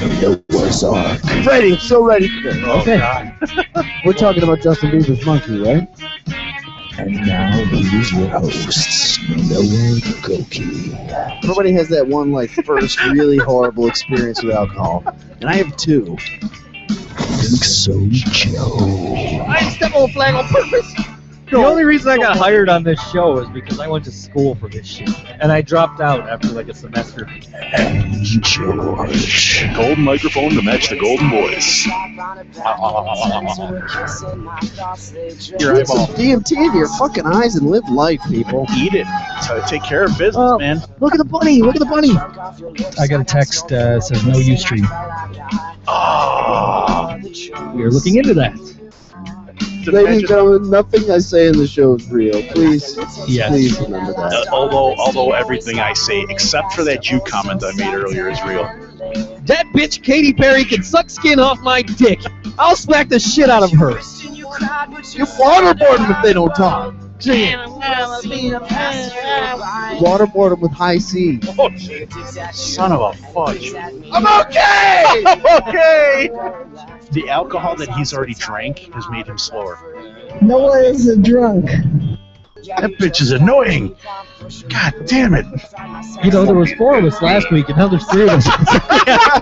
Noah's Ark. Ready, so ready for this. Okay. We're talking about Justin Bieber's Monkey, right? And now here's your hosts, Noah and Koki. Everybody has that one, like, first really horrible experience with alcohol. And I have two. ThinkSoJoe. I step on a flag on purpose. The only reason I got hired on this show is because I went to school for this shit. And I dropped out after like a semester. And George. Golden microphone to match the golden voice. Your Put some eyeball. DMT in your fucking eyes and live life, people. Eat it. So take care of business, Oh, man. look at the bunny, look at the bunny. I got a text says no Ustream. Oh. We are looking into that. Ladies and gentlemen, nothing I say in the show is real. Please, Yes. please remember that. Although everything I say, except for that Jew comment I made earlier, is real. That bitch Katy Perry can suck skin off my dick. I'll smack the shit out of her. You waterboard them if they don't talk. Waterboard them with high C. Oh, shit. Son of a fudge. I'm okay! Okay! The alcohol that he's already drank has made him slower. Noah is a drunk. That bitch is annoying. God damn it. You know, there was 4 of us last week, and now there's 3 of us.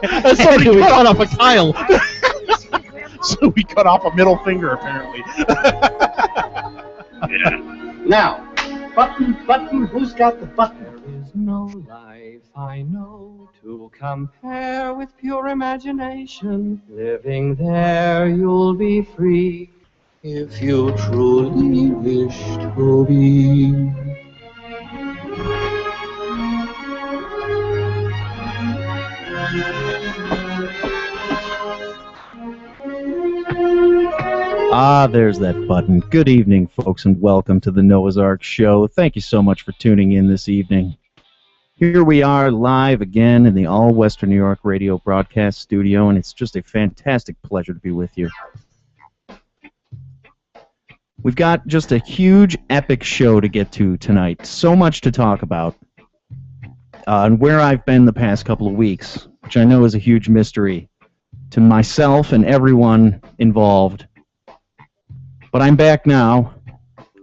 That's something we cut off a Kyle. So we cut off a middle finger, apparently. Now, button, who's got the button? There is no life I know to compare with pure imagination. Living there, you'll be free if you truly wish to be. Ah, there's that button. Good evening, folks, and welcome to the Noah's Ark Show. Thank you so much for tuning in this evening. Here we are live again in the All-Western New York radio broadcast studio, and it's just a fantastic pleasure to be with you. We've got just a huge, epic show to get to tonight. So much to talk about. And where I've been the past couple of weeks, which I know is a huge mystery to myself and everyone involved. But I'm back now,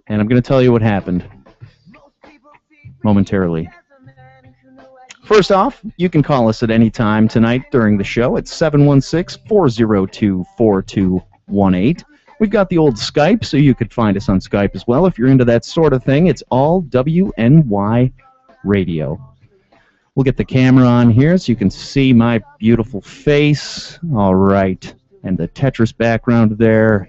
and I'm going to tell you what happened momentarily. First off, you can call us at any time tonight during the show at 716-402-4218. We've got the old Skype, so you could find us on Skype as well. If you're into that sort of thing, it's all WNY Radio. We'll get the camera on here so you can see my beautiful face. All right. And the Tetris background there.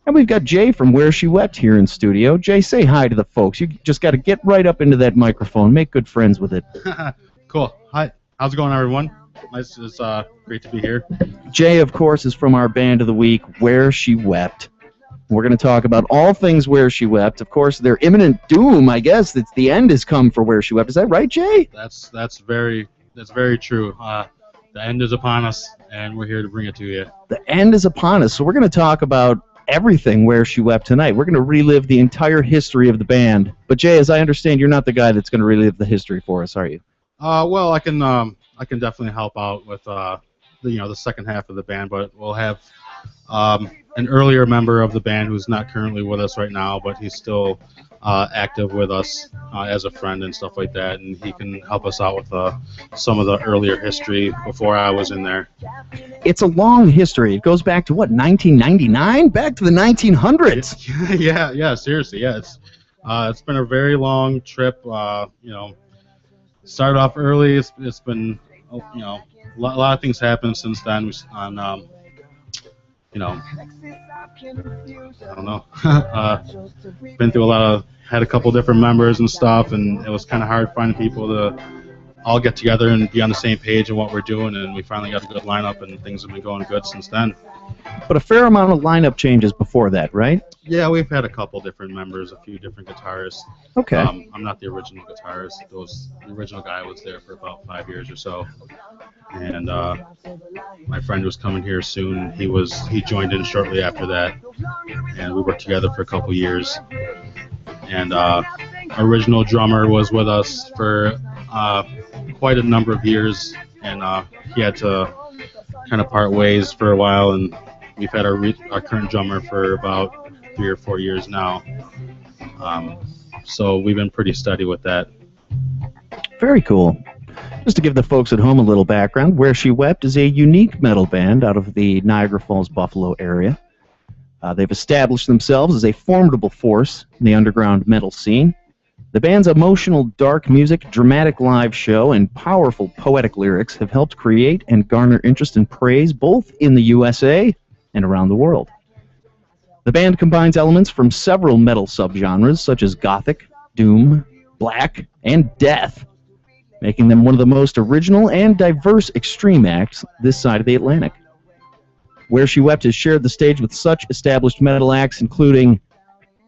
And we've got Jay from Where She Wept here in studio. Jay, say hi to the folks. You just got to get right up into that microphone. Make good friends with it. Cool. Hi. How's it going, everyone? Nice. It's great to be here. Jay, of course, is from our band of the week, Where She Wept. We're going to talk about all things Where She Wept. Of course, their imminent doom, I guess, that the end has come for Where She Wept. Is that right, Jay? That's very true. The end is upon us, and we're here to bring it to you. The end is upon us, so we're going to talk about everything Where She Wept tonight. We're going to relive the entire history of the band. But Jay, as I understand, you're not the guy that's going to relive the history for us, are you? Well, I can definitely help out with the second half of the band, but we'll have an earlier member of the band who's not currently with us right now, but he's still active with us as a friend and stuff like that, and he can help us out with some of the earlier history before I was in there. It's a long history. It goes back to, what, 1999? Back to the 1900s. Yeah, seriously, yeah. It's been a very long trip. Started off early. It's been, a lot of things happened since then. I don't know. Been through had a couple different members and stuff, and it was kind of hard finding people to all get together and be on the same page in what we're doing, and we finally got a good lineup, and things have been going good since then. But a fair amount of lineup changes before that, right? Yeah, we've had a couple different members, a few different guitarists. Okay. I'm not the original guitarist. The original guy was there for about 5 years or so. And my friend was coming here soon. He joined in shortly after that, and we worked together for a couple years. And original drummer was with us for quite a number of years and he had to kind of part ways for a while, and we've had our current drummer for about 3 or 4 years now. So we've been pretty steady with that. Very cool. Just to give the folks at home a little background, Where She Wept is a unique metal band out of the Niagara Falls, Buffalo area. They've established themselves as a formidable force in the underground metal scene. The band's emotional, dark music, dramatic live show, and powerful poetic lyrics have helped create and garner interest and praise both in the USA and around the world. The band combines elements from several metal subgenres such as gothic, doom, black, and death, making them one of the most original and diverse extreme acts this side of the Atlantic. Where She Wept has shared the stage with such established metal acts including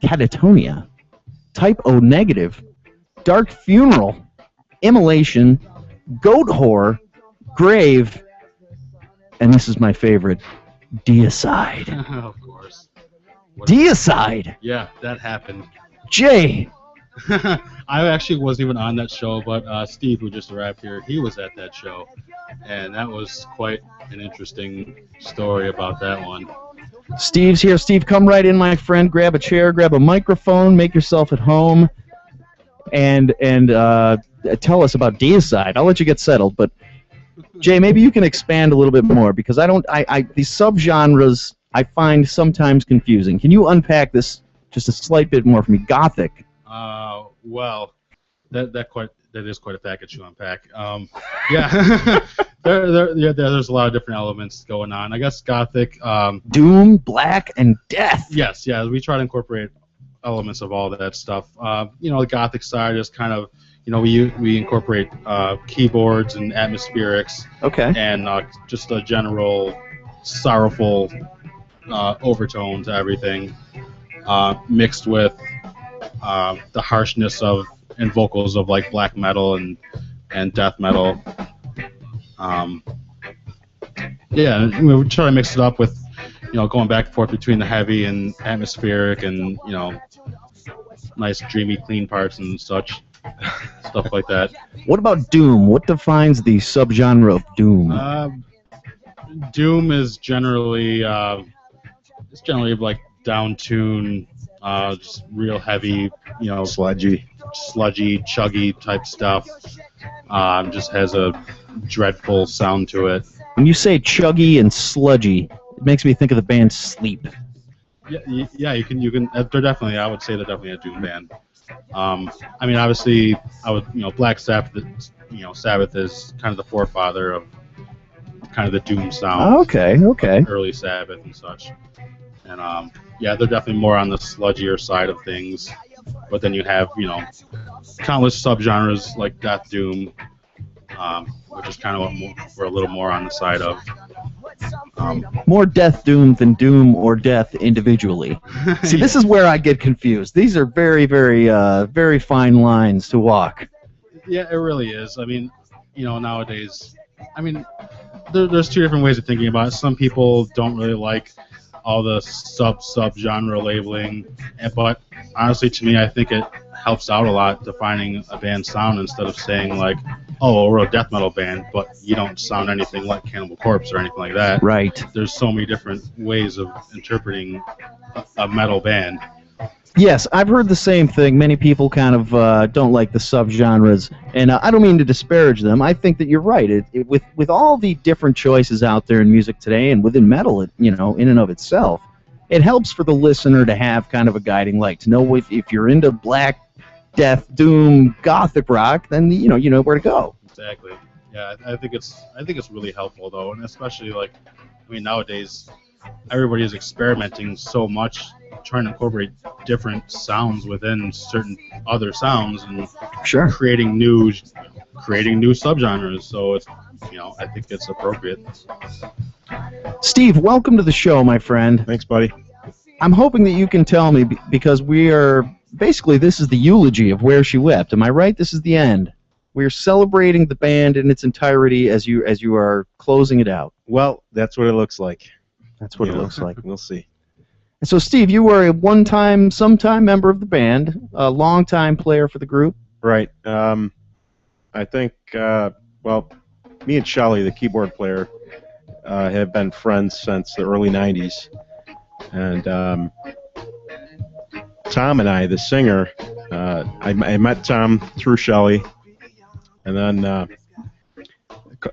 Catatonia, Type O Negative, Dark Funeral, Immolation, Goat Whore, Grave, and this is my favorite, Deicide. Of course. Deicide! Yeah, that happened. Jay! I actually wasn't even on that show, but Steve, who just arrived here, he was at that show, and that was quite an interesting story about that one. Steve's here. Steve, come right in, my friend. Grab a chair, grab a microphone, make yourself at home, and tell us about Deicide. I'll let you get settled, but Jay, maybe you can expand a little bit more, because these subgenres I find sometimes confusing. Can you unpack this just a slight bit more for me? Gothic. Well, that is quite a package to unpack. Yeah, there's a lot of different elements going on. I guess Gothic. Doom, black, and death. Yes, yeah. We try to incorporate elements of all that stuff. The Gothic side is kind of, we incorporate keyboards and atmospherics. Okay. And just a general sorrowful overtone to everything, mixed with the harshness and vocals of like black metal and death metal. We try to mix it up with, going back and forth between the heavy and atmospheric and, nice dreamy clean parts and such, stuff like that. What about doom? What defines the subgenre of doom? Doom is generally like down tune, just real heavy, sludgy, chuggy type stuff. Just has a dreadful sound to it. When you say chuggy and sludgy, it makes me think of the band Sleep. Yeah, you can. They're definitely. I would say they're definitely a doom band. Obviously, Black Sabbath. Sabbath is kind of the forefather of kind of the doom sound. Okay. Early Sabbath and such. And they're definitely more on the sludgier side of things. But then you have, countless subgenres like death doom, which is kind of what we're a little more on the side of. More death doom than doom or death individually. See, this is where I get confused. These are very, very, very fine lines to walk. Yeah, it really is. Nowadays, there's two different ways of thinking about it. Some people don't really like all the sub-genre labeling, but honestly, to me, I think it helps out a lot defining a band's sound instead of saying like, oh, we're a death metal band, but you don't sound anything like Cannibal Corpse or anything like that. Right. There's so many different ways of interpreting a metal band. Yes, I've heard the same thing. Many people kind of don't like the subgenres, and I don't mean to disparage them. I think that you're right. With all the different choices out there in music today, and within metal, in and of itself, it helps for the listener to have kind of a guiding light, to know if you're into black, death, doom, gothic rock, then you know where to go. Exactly. Yeah, I think it's really helpful though, and especially nowadays everybody is experimenting so much, trying to incorporate different sounds within certain other sounds and sure creating new subgenres. So it's I think it's appropriate. Steve, welcome to the show, my friend. Thanks, buddy. I'm hoping that you can tell me, because we are basically, this is the eulogy of Where She Wept. Am I right? This is the end. We're celebrating the band in its entirety as you are closing it out. Well, that's what it looks like. That's what it looks like. We'll see. So, Steve, you were a sometime member of the band, a long-time player for the group. Right. I think, me and Shelly, the keyboard player, have been friends since the early 90s. And Tom and I, the singer, I met Tom through Shelly, and then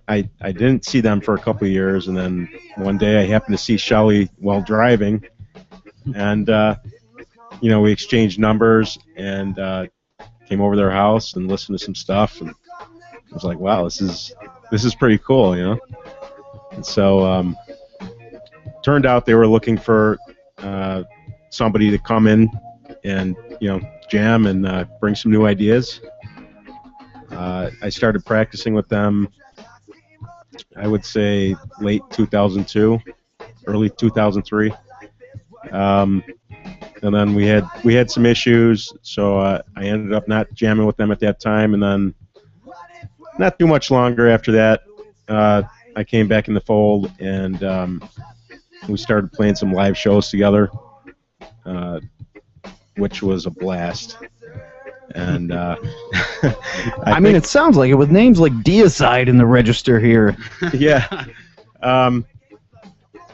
I didn't see them for a couple of years, and then one day I happened to see Shelly while driving, and we exchanged numbers and came over to their house and listened to some stuff, and I was like, wow, this is pretty cool, And so turned out they were looking for somebody to come in and jam and bring some new ideas. I started practicing with them, I would say late 2002, early 2003, and then we had some issues, so I ended up not jamming with them at that time, and then not too much longer after that, I came back in the fold, and we started playing some live shows together, which was a blast. And I mean, it sounds like it with names like Deicide in the register here. Yeah.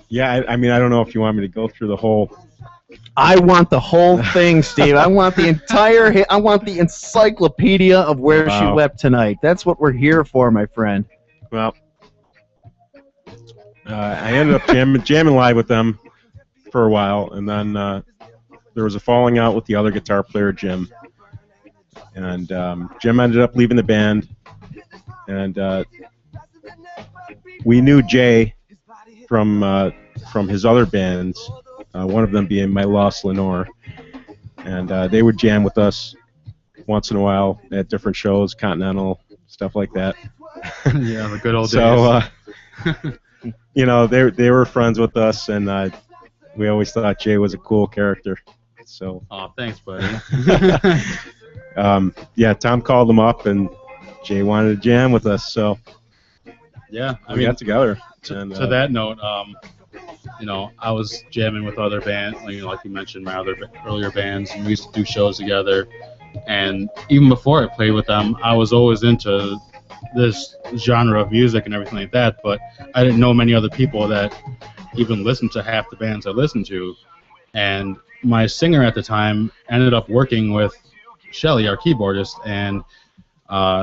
Yeah, I mean, I don't know if you want me to go through the whole... I want the whole thing, Steve. I want the entire... I want the encyclopedia of Where She Wept tonight. That's what we're here for, my friend. Well, I ended up jamming live with them for a while, and then there was a falling out with the other guitar player, Jim. And Jim ended up leaving the band, and we knew Jay from his other bands, one of them being My Lost Lenore, and they would jam with us once in a while at different shows, Continental, stuff like that. Yeah, the good old days. So, they were friends with us, and we always thought Jay was a cool character. So. Oh, thanks, buddy. Yeah, Tom called him up, and Jay wanted to jam with us, so yeah, we got together. To that note, I was jamming with other bands, like you mentioned, my other earlier bands, and we used to do shows together. And even before I played with them, I was always into this genre of music and everything like that, but I didn't know many other people that even listened to half the bands I listened to. And my singer at the time ended up working with Shelly, our keyboardist, and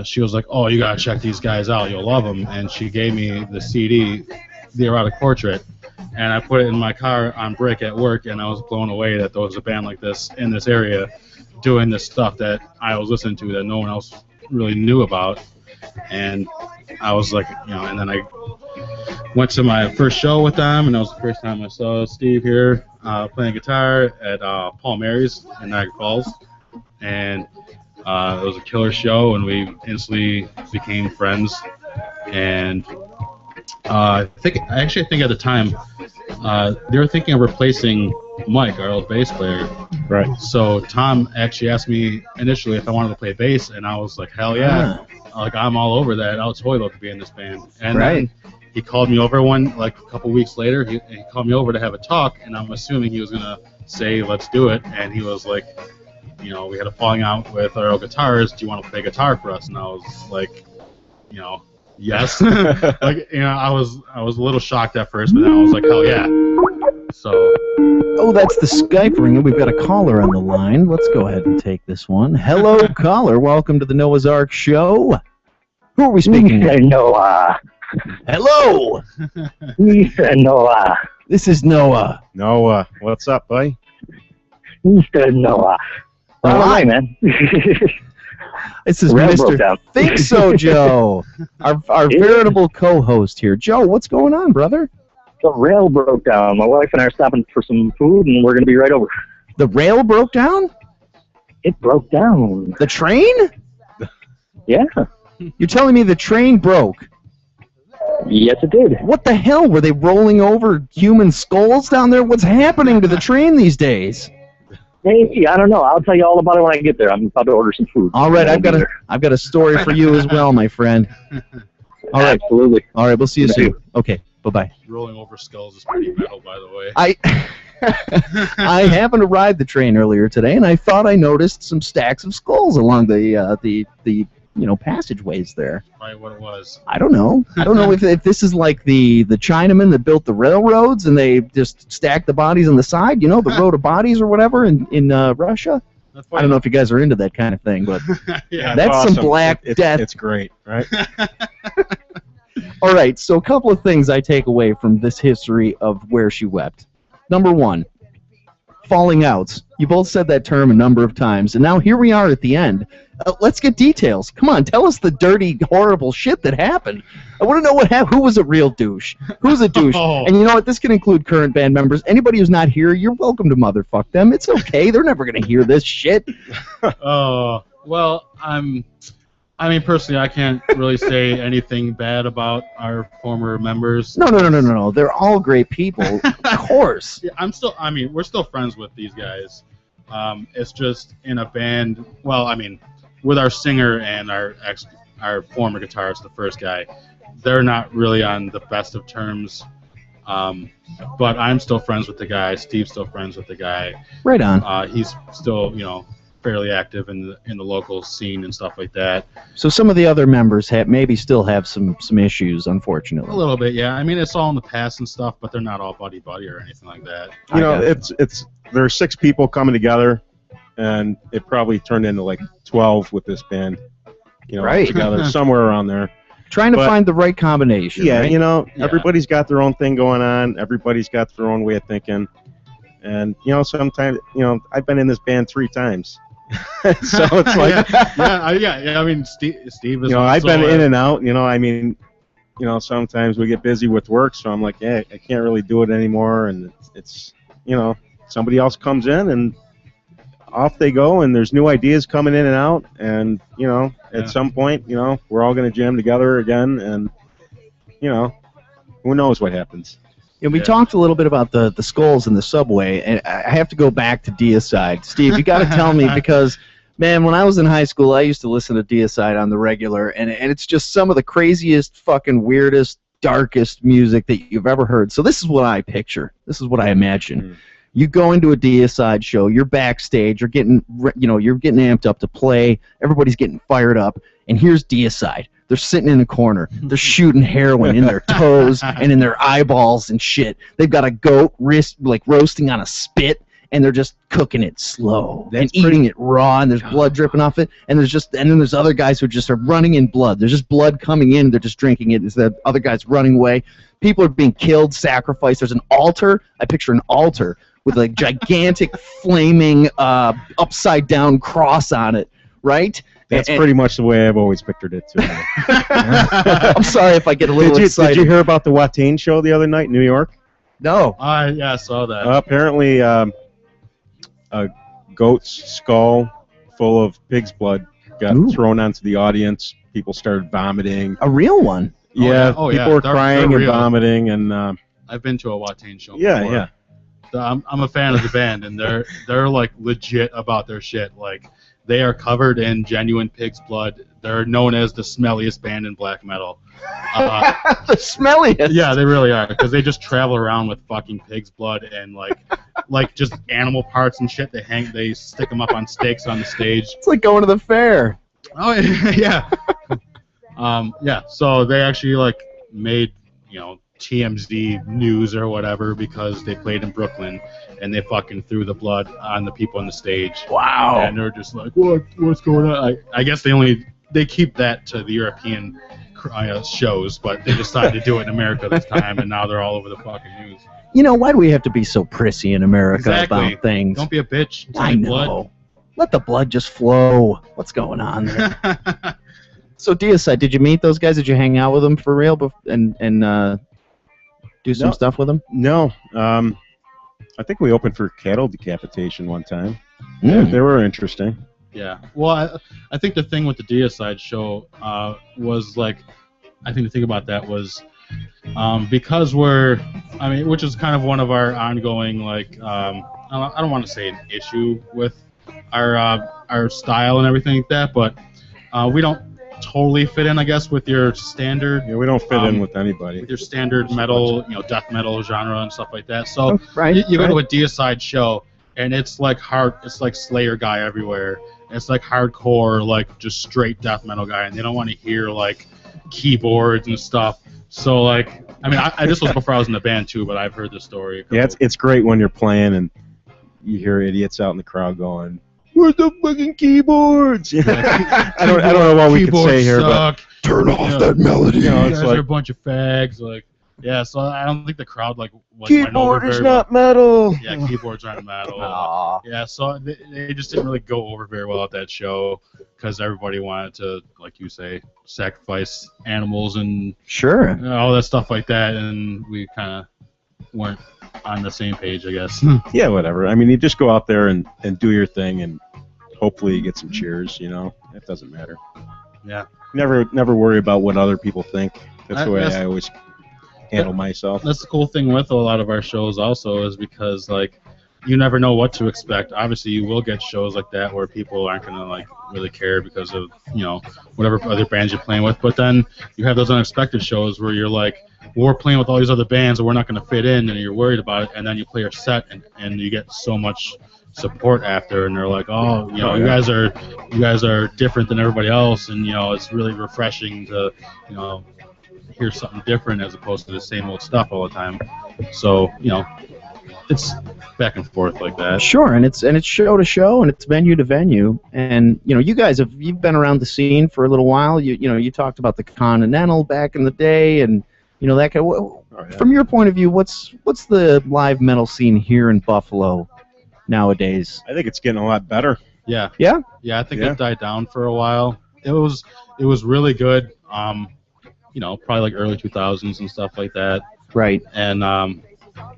she was like, oh, you gotta check these guys out, you'll love them. And she gave me the CD, The Erotic Portrait, and I put it in my car on break at work, and I was blown away that there was a band like this in this area doing this stuff that I was listening to that no one else really knew about. And I was like, and then I went to my first show with them, and that was the first time I saw Steve here playing guitar at Paul Mary's in Niagara Falls. And it was a killer show, and we instantly became friends. And I think at the time they were thinking of replacing Mike, our old bass player. Right. So Tom actually asked me initially if I wanted to play bass, and I was like, hell yeah! Like, I'm all over that. I would totally love to be in this band. And then he called me over a couple weeks later. He called me over to have a talk, and I'm assuming he was gonna say, let's do it. And he was like, we had a falling out with our old guitarist. Do you want to play guitar for us? And I was like, yes. I was a little shocked at first, but then I was like, hell yeah. So. Oh, that's the Skype ringing. We've got a caller on the line. Let's go ahead and take this one. Hello, caller. Welcome to the Noah's Ark Show. Who are we speaking with? Noah. Hello. Mr. Noah. This is Noah. Noah, what's up, buddy? Mr. Noah. Hi, man. This is Mr. ThinkSoJoe, our veritable co-host here. Joe, what's going on, brother? The rail broke down. My wife and I are stopping for some food, and we're going to be right over. The rail broke down? It broke down. The train? Yeah. You're telling me the train broke? Yes, it did. What the hell? Were they rolling over human skulls down there? What's happening to the train these days? Hey, I don't know. I'll tell you all about it when I get there. I'm about to order some food. All right, I've got a story for you as well, my friend. All right. Absolutely. All right, we'll see you soon. Okay, bye-bye. Rolling over skulls is pretty metal, by the way. I happened to ride the train earlier today, and I thought I noticed some stacks of skulls along the passageways there. Probably what it was. I don't know. I don't know if this is like the Chinamen that built the railroads and they just stacked the bodies on the side, the road of bodies or whatever in Russia. I don't know if you guys are into that kind of thing, but Yeah, that's awesome. some Black Death. It's great, right? All right, so a couple of things I take away from this history of Where She Wept. Number one, falling outs. You both said that term a number of times, and now here we are at the end. Let's get details. Come on, tell us the dirty, horrible shit that happened. I want to know what happened. Who was a real douche? Who's a douche? Oh. And you know what? This can include current band members. Anybody who's not here, you're welcome to motherfuck them. It's okay. They're never going to hear this shit. Well, I mean, personally, I can't really say anything bad about our former members. No. They're all great people, of course. Yeah, we're still friends with these guys. It's just in a band. Well, I mean, with our singer and our former guitarist, the first guy, they're not really on the best of terms. But I'm still friends with the guy. Steve's still friends with the guy. Right on. He's still, fairly active in the local scene and stuff like that. So some of the other members maybe still have some issues, unfortunately. A little bit, yeah. I mean, it's all in the past and stuff, but they're not all buddy or anything like that. There are 6 people coming together, and it probably turned into like 12 with this band. Right. Together somewhere around there. Trying to find the right combination. Yeah, right? Everybody's got their own thing going on. Everybody's got their own way of thinking. And, sometimes, I've been in this band 3 times. So it's like... yeah. I mean, Steve is... I've been in and out. Sometimes we get busy with work, so I'm like, I can't really do it anymore. And it's somebody else comes in and off they go, and there's new ideas coming in and out. And, at some point, we're all going to jam together again. And, who knows what happens. We talked a little bit about the skulls in the subway, and I have to go back to Deicide. Steve, you got to tell me, because, man, when I was in high school, I used to listen to Deicide on the regular, and it's just some of the craziest, fucking weirdest, darkest music that you've ever heard. So this is what I picture. This is what I imagine. Mm-hmm. You go into a Deicide show, you're backstage, you're getting amped up to play, everybody's getting fired up, and here's Deicide. They're sitting in a corner. They're shooting heroin in their toes and in their eyeballs and shit. They've got a goat roasting on a spit, and they're just cooking it slow and eating it raw, and there's blood dripping off it. And then there's other guys who just are running in blood. There's just blood coming in. They're just drinking it. There's the other guys running away. People are being killed, sacrificed. There's an altar. I picture an altar with a gigantic flaming upside down cross on it, right? That's pretty much the way I've always pictured it, too. I'm sorry if I get a little excited. Did you hear about the Watain show the other night in New York? No. I saw that. Apparently, a goat's skull full of pig's blood got thrown onto the audience. People started vomiting. A real one? Yeah, people were crying and vomiting. And I've been to a Watain show before. Yeah. I'm a fan of the band, and they're like legit about their shit. Like, they are covered in genuine pig's blood. They're known as the smelliest band in black metal. The smelliest? Yeah, they really are, because they just travel around with fucking pig's blood and like just animal parts and shit. They stick them up on stakes on the stage. It's like going to the fair. Oh yeah. So they actually made TMZ news or whatever because they played in Brooklyn and they fucking threw the blood on the people on the stage. Wow. And they're just like, what's going on? I guess they keep that to the European shows, but they decided to do it in America this time, and now they're all over the fucking news. Why do we have to be so prissy in America about things? Don't be a bitch. I know. Blood. Let the blood just flow. What's going on there? So, Deicide, did you meet those guys? Did you hang out with them for real and do some stuff with them? No. I think we opened for cattle decapitation one time. Yeah, they were interesting. Yeah. Well, I think the thing with the Deicide show was I think the thing about that was because which is kind of one of our ongoing I don't want to say an issue with our style and everything like that, but we don't totally fit in, I guess, with your standard. Yeah, we don't fit in with anybody. With your standard metal, death metal genre and stuff like that. So you go to a Deicide show, and it's like Slayer guy everywhere, it's like hardcore, like just straight death metal guy, and they don't want to hear like keyboards and stuff. So like, I mean, this was before I was in the band too, but I've heard the story. Yeah, it's great when you're playing and you hear idiots out in the crowd going, "Where's the fucking keyboards?" I don't know what we can say here, but turn off that melody. You guys like are a bunch of fags. Like, yeah. So I don't think the crowd like keyboard is not metal. Yeah, keyboards aren't metal. Aw. Yeah, so they just didn't really go over very well at that show because everybody wanted to, like you say, sacrifice animals and Sure. all that stuff like that, and we kind of weren't on the same page, I guess. Yeah, whatever. I mean, you just go out there and do your thing, and hopefully you get some cheers. You know, it doesn't matter. Yeah. Never worry about what other people think. That's the way I always handle myself. That's the cool thing with a lot of our shows also is because like you never know what to expect. Obviously you will get shows like that where people aren't gonna like really care because of, you know, whatever other bands you're playing with, but then you have those unexpected shows where you're like, well, we're playing with all these other bands and we're not gonna fit in, and you're worried about it, and then you play your set and you get so much support after, and they're like, oh, you know, you guys are different than everybody else, and you know, it's really refreshing to, you know, hear something different as opposed to the same old stuff all the time. So, you know, it's back and forth like that. Sure, and it's show to show, and it's venue to venue, and you know, you've been around the scene for a little while. You talked about the Continental back in the day, and you know that kind. From your point of view, what's the live metal scene here in Buffalo nowadays? I think it's getting a lot better. Yeah. Yeah. Yeah, I think it died down for a while. It was really good. You know, probably like early 2000s and stuff like that. Right. And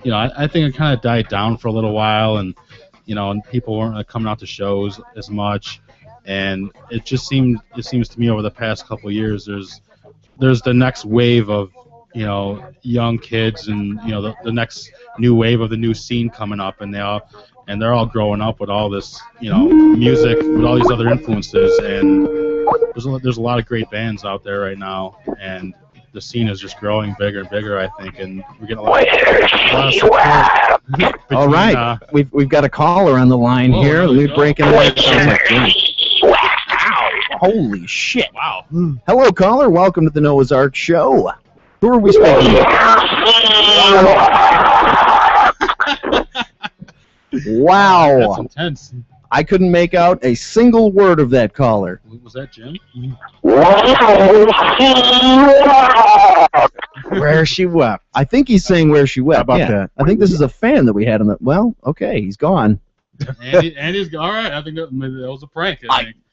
you know, I think it kind of died down for a little while, and you know, and people weren't coming out to shows as much, and it seems to me over the past couple of years there's the next wave of, you know, young kids, and you know, the next new wave of the new scene coming up, and they're all growing up with all this, you know, music with all these other influences, and there's a lot of great bands out there right now, and the scene is just growing bigger and bigger, I think, and we're getting a lot of support. Between, all right, we've got a caller on the line here. Let me break in there. Sounds like wow. Holy shit! Wow. Hello, caller. Welcome to the Noah's Ark Show. Who are we speaking with? Wow. That's intense. I couldn't make out a single word of that caller. Was that Jim? Where She Wept. I think he's saying Where She Wept. How about that? I think this is a fan that we had on the... Well, okay, he's gone. Andy's all right. I think that was a prank.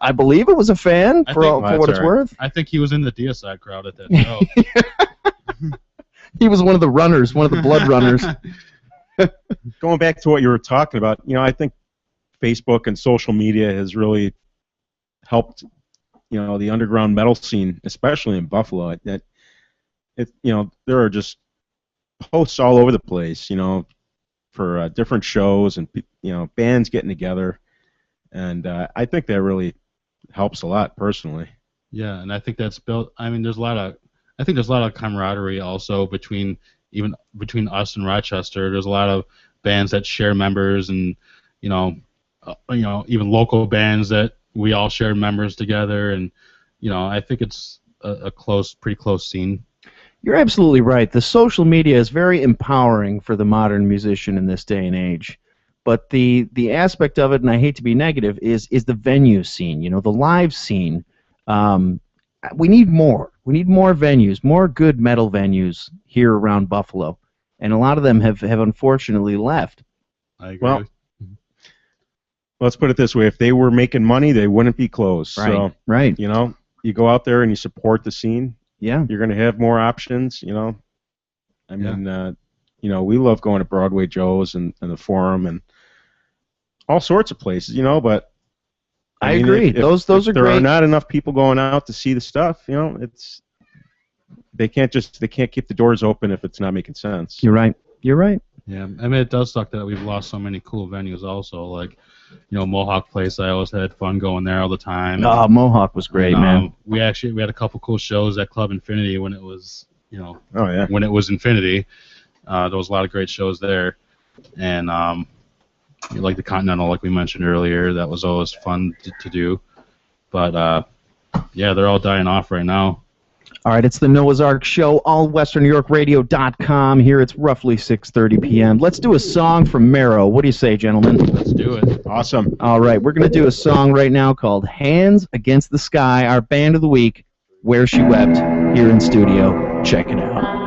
I believe it was a fan, for what it's worth. I think he was in the Deicide crowd at that show. He was one of the runners, one of the blood runners. Going back to what you were talking about, you know, I think Facebook and social media has really helped, you know, the underground metal scene, especially in Buffalo. You know, there are just posts all over the place, you know, for different shows and, you know, bands getting together, and I think that really helps a lot personally. Yeah, and I think that's built. I mean, there's a lot of camaraderie also between us and Rochester. There's a lot of bands that share members, and you know, even local bands that we all share members together, and you know, I think it's a pretty close scene. You're absolutely right. The social media is very empowering for the modern musician in this day and age. But the aspect of it, and I hate to be negative, is the venue scene. You know, the live scene. We need more. We need more venues, more good metal venues here around Buffalo, and a lot of them have unfortunately left. I agree. Well, let's put it this way: if they were making money, they wouldn't be closed. Right. So, right. You know, you go out there and you support the scene. Yeah. You're going to have more options. You know, I mean, you know, we love going to Broadway Joe's and the Forum and all sorts of places. You know, but I agree. Those are there great. are not enough people going out to see the stuff. You know, they can't keep the doors open if it's not making sense. You're right. You're right. Yeah, I mean, it does suck that we've lost so many cool venues also. Like, you know, Mohawk Place, I always had fun going there all the time. Oh, Mohawk was great, man. We had a couple cool shows at Club Infinity when it was, you know, when it was Infinity. There was a lot of great shows there. And, like the Continental, like we mentioned earlier. That was always fun to do. But yeah, they're all dying off right now. All right, it's the Noah's Ark Show, allwesternnewyorkradio.com. Here it's roughly 6:30 p.m. Let's do a song from Marrow. What do you say, gentlemen? Let's do it. Awesome. All right, we're going to do a song right now called Hands Against the Sky, our band of the week, Where She Wept, here in studio. Check it out.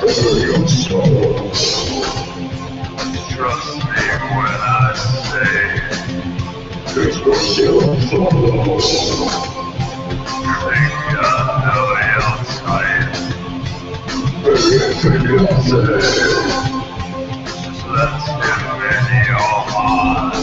Trust me when I say it's what you'll follow. Think I know your type. Everything you say, just let him in your heart.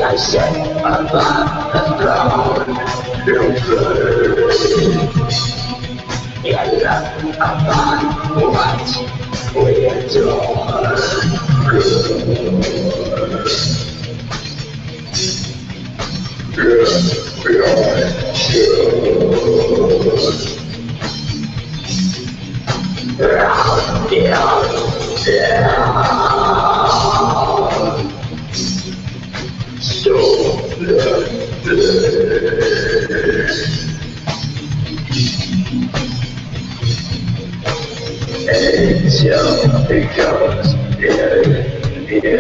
I said above the throne, you look upon what we adore. Until it goes in you.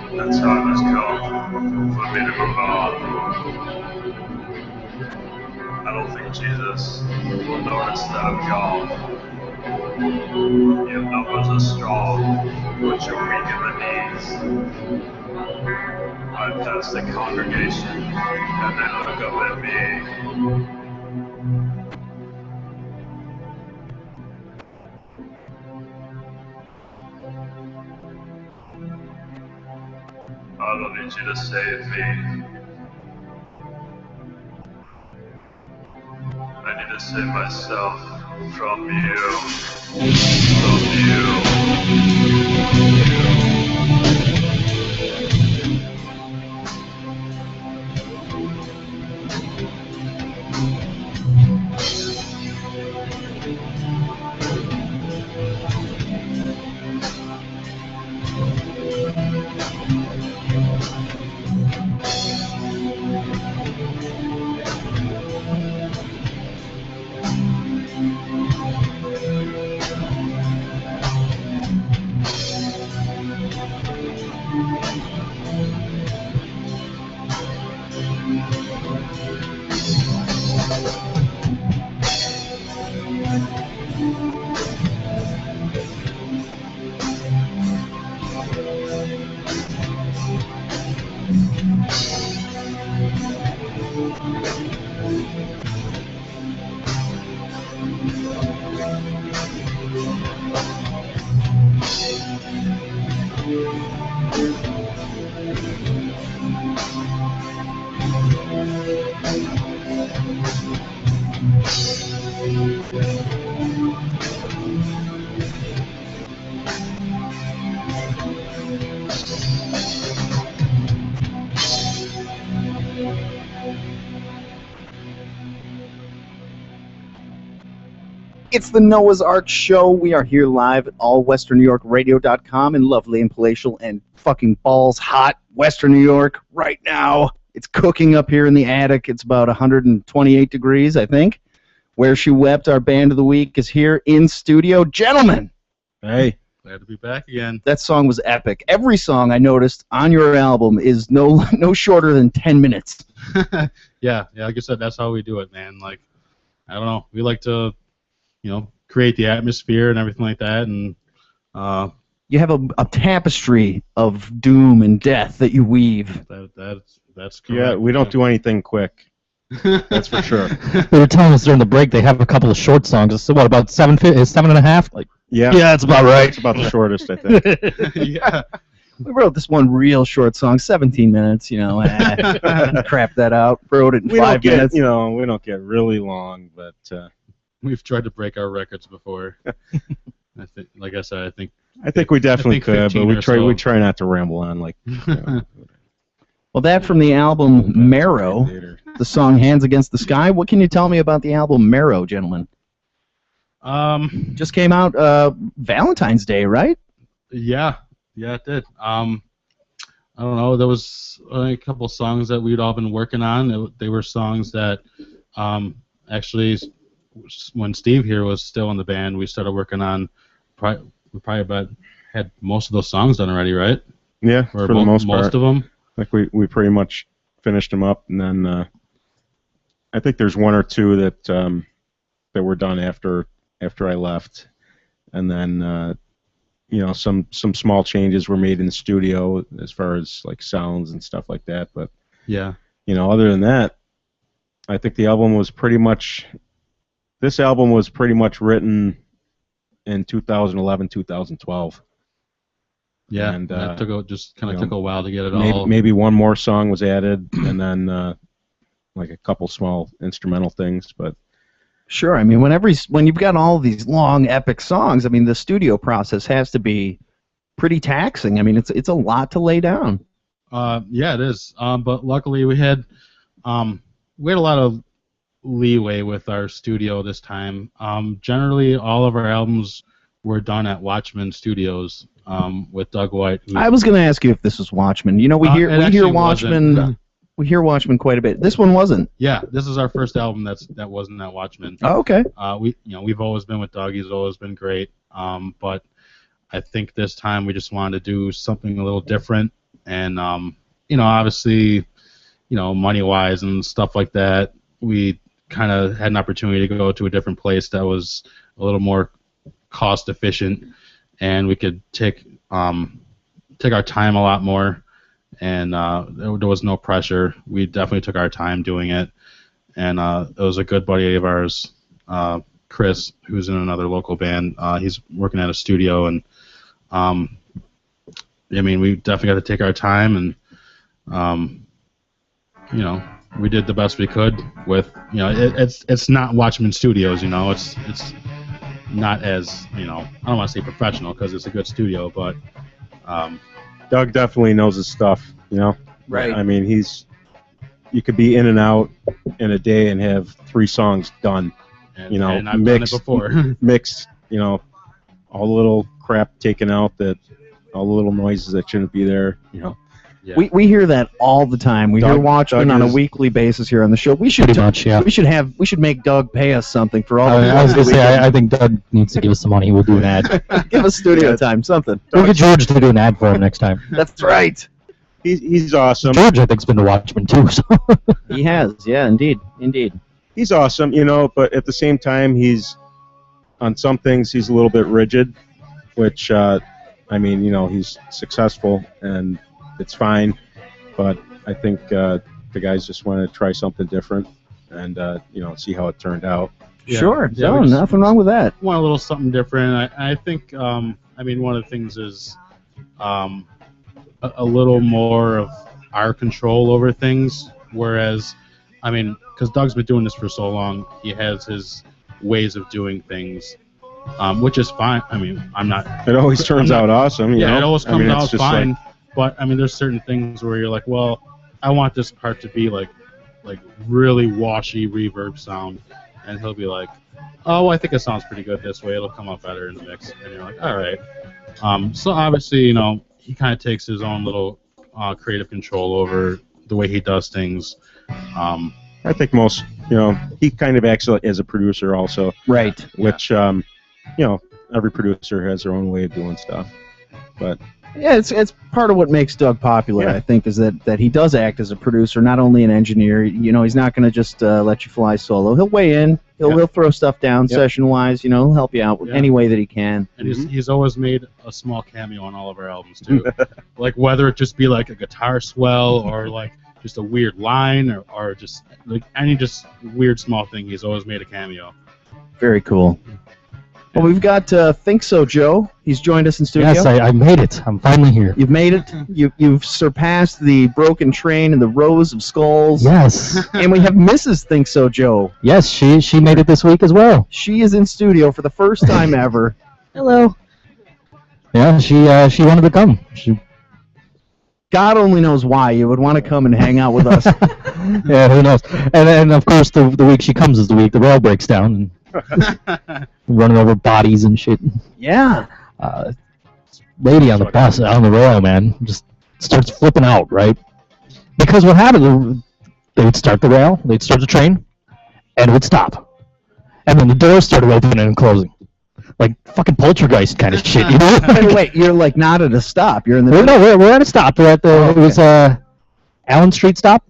The time has come for me to move on. I don't think Jesus will notice that I'm gone. Your numbers are strong, but you're weak in the knees. I pass the congregation, and they look up at me. I don't need you to save me. I need to save myself from you. From you. It's the Noah's Ark Show. We are here live at allwesternnewyorkradio.com in lovely and palatial and fucking balls hot Western New York right now. It's cooking up here in the attic. It's about 128 degrees, I think. Where She Wept, our band of the week, is here in studio. Gentlemen! Hey. Glad to be back again. That song was epic. Every song I noticed on your album is no shorter than 10 minutes. Yeah, like I said, that's how we do it, man. Like, I don't know. We like to, create the atmosphere and everything like that, and you have a tapestry of doom and death that you weave. That's correct. Yeah, we don't do anything quick. That's for sure. They were telling us during the break they have a couple of short songs. It's what, about 7.5? Like, yeah, that's about right. It's about the shortest, I think. Yeah. We wrote this one real short song, 17 minutes. Crap that out. Wrote it in 5 minutes. We don't get really long, but we've tried to break our records before. I think, like I said, I think we definitely could, but we try not to ramble on like. Well, that from the album Marrow, the song "Hands Against the Sky." What can you tell me about the album Marrow, gentlemen? Just came out Valentine's Day, right? Yeah, it did. I don't know. There was a couple songs that we'd all been working on. They were songs that actually, when Steve here was still in the band, we started working on. We probably had most of those songs done already, right? Yeah, for the most part. Most of them. Like we pretty much finished them up, and then I think there's one or two that were done after I left, and then some small changes were made in the studio as far as like sounds and stuff like that. But yeah, other than that, I think the album was pretty much. This album was pretty much written in 2011, 2012. Yeah, and that took a while to get it all. Maybe one more song was added, and then like a couple small instrumental things, but. Sure, I mean, when you've got all these long, epic songs, I mean, the studio process has to be pretty taxing. I mean, it's a lot to lay down. Yeah, it is. But luckily, we had a lot of leeway with our studio this time. Generally, all of our albums were done at Watchman Studios with Doug White. I was going to ask you if this was Watchman. We hear Watchman. Wasn't. We hear Watchman quite a bit. This one wasn't. Yeah, this is our first album that wasn't at Watchman. Oh, okay. We've always been with Doug. He's always been great. But I think this time we just wanted to do something a little different, and obviously, money wise and stuff like that, we kind of had an opportunity to go to a different place that was a little more cost efficient, and we could take our time a lot more. And there was no pressure. We definitely took our time doing it, and it was a good buddy of ours, Chris, who's in another local band. He's working at a studio, and we definitely got to take our time, and we did the best we could with it's not Watchman Studios, it's not as I don't want to say professional because it's a good studio, but. Doug definitely knows his stuff, Right. I mean, you could be in and out in a day and have 3 songs done, and I've done it before. Mixed, all the little crap taken out, all the little noises that shouldn't be there, Yeah. We hear that all the time. We hear Watchmen on a weekly basis here on the show. We should We should make Doug pay us something for all. I was gonna say I think Doug needs to give us some money. We'll do an ad. Give us studio time, something. We'll get George to do an ad for him next time. That's right. He's awesome. George, I think's been to Watchmen too. So. He has, yeah, indeed. He's awesome, but at the same time, he's on some things he's a little bit rigid, which he's successful and. It's fine, but I think the guys just want to try something different and see how it turned out. Yeah. Sure, nothing wrong with that. Want a little something different. I think one of the things is a little more of our control over things, whereas I mean, because Doug's been doing this for so long, he has his ways of doing things, which is fine. I mean, I'm not. It always turns out awesome. You know? It always comes I mean, out it's just fine. like- But I mean, there's certain things where you're like, well, I want this part to be like really washy reverb sound, and he'll be like, oh, I think it sounds pretty good this way. It'll come out better in the mix, and you're like, all right. So obviously, you know, he kind of takes his own little creative control over the way he does things. I think most, you know, he kind of acts as a producer also. Right. Which, you know, every producer has their own way of doing stuff. But yeah, it's part of what makes Doug popular, Yeah. I think, is that he does act as a producer, not only an engineer. You know, he's not going to just let you fly solo. He'll weigh in. He'll throw stuff down session-wise. You know, he'll help you out any way that he can. And he's always made a small cameo on all of our albums too. Like whether it just be like a guitar swell or like just a weird line or just like any just weird small thing, he's always made a cameo. Very cool. Well, we've got ThinkSoJoe. He's joined us in studio. Yes, I made it. I'm finally here. You've made it. You've surpassed the broken train and the rows of skulls. Yes. And we have Mrs. ThinkSoJoe. Yes, she made it this week as well. She is in studio for the first time ever. Hello. Yeah, she wanted to come. God only knows why you would want to come and hang out with us. Yeah, who knows? And of course, the week she comes is the week the rail breaks down and running over bodies and shit. Yeah. Lady on the bus, on the rail, man, just starts flipping out, right? Because what happened, they would start the rail, they'd start the train, and it would stop. And then the doors started opening and closing. Like fucking poltergeist kind of shit, you know? Wait, you're like not at a stop. You're in the... We're at a stop. We're at the, it was Allen Street stop.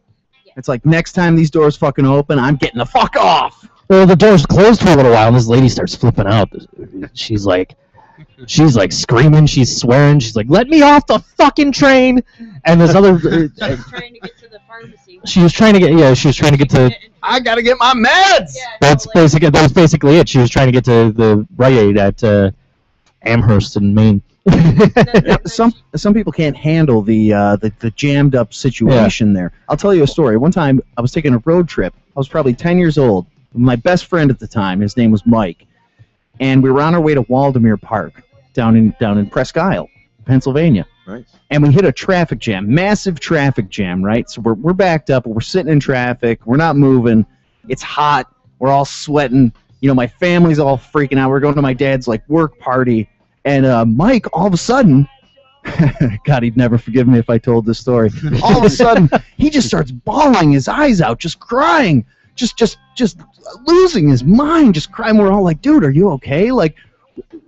It's like next time these doors fucking open, I'm getting the fuck off. Well, the door's closed for a little while, and this lady starts flipping out. She's like screaming, she's swearing, she's like, "Let me off the fucking train!" And this other, trying to get to the pharmacy. she was trying to get to. I gotta get my meds. Yeah, That's basically it. She was trying to get to the Rite Aid at Amherst in Maine. Now, some people can't handle the jammed up situation there. I'll tell you a story. One time I was taking a road trip. I was probably 10 years old. My best friend at the time, his name was Mike, and we were on our way to Waldemere Park down in Presque Isle, Pennsylvania. Nice. And we hit a traffic jam, massive traffic jam, right? So we're backed up, we're sitting in traffic, we're not moving. It's hot, we're all sweating. You know, my family's all freaking out. We're going to my dad's like work party. And Mike, all of a sudden, God, he'd never forgive me if I told this story. All of a sudden, he just starts bawling his eyes out, just crying, just losing his mind, just crying. We're all like, dude, are you okay? Like,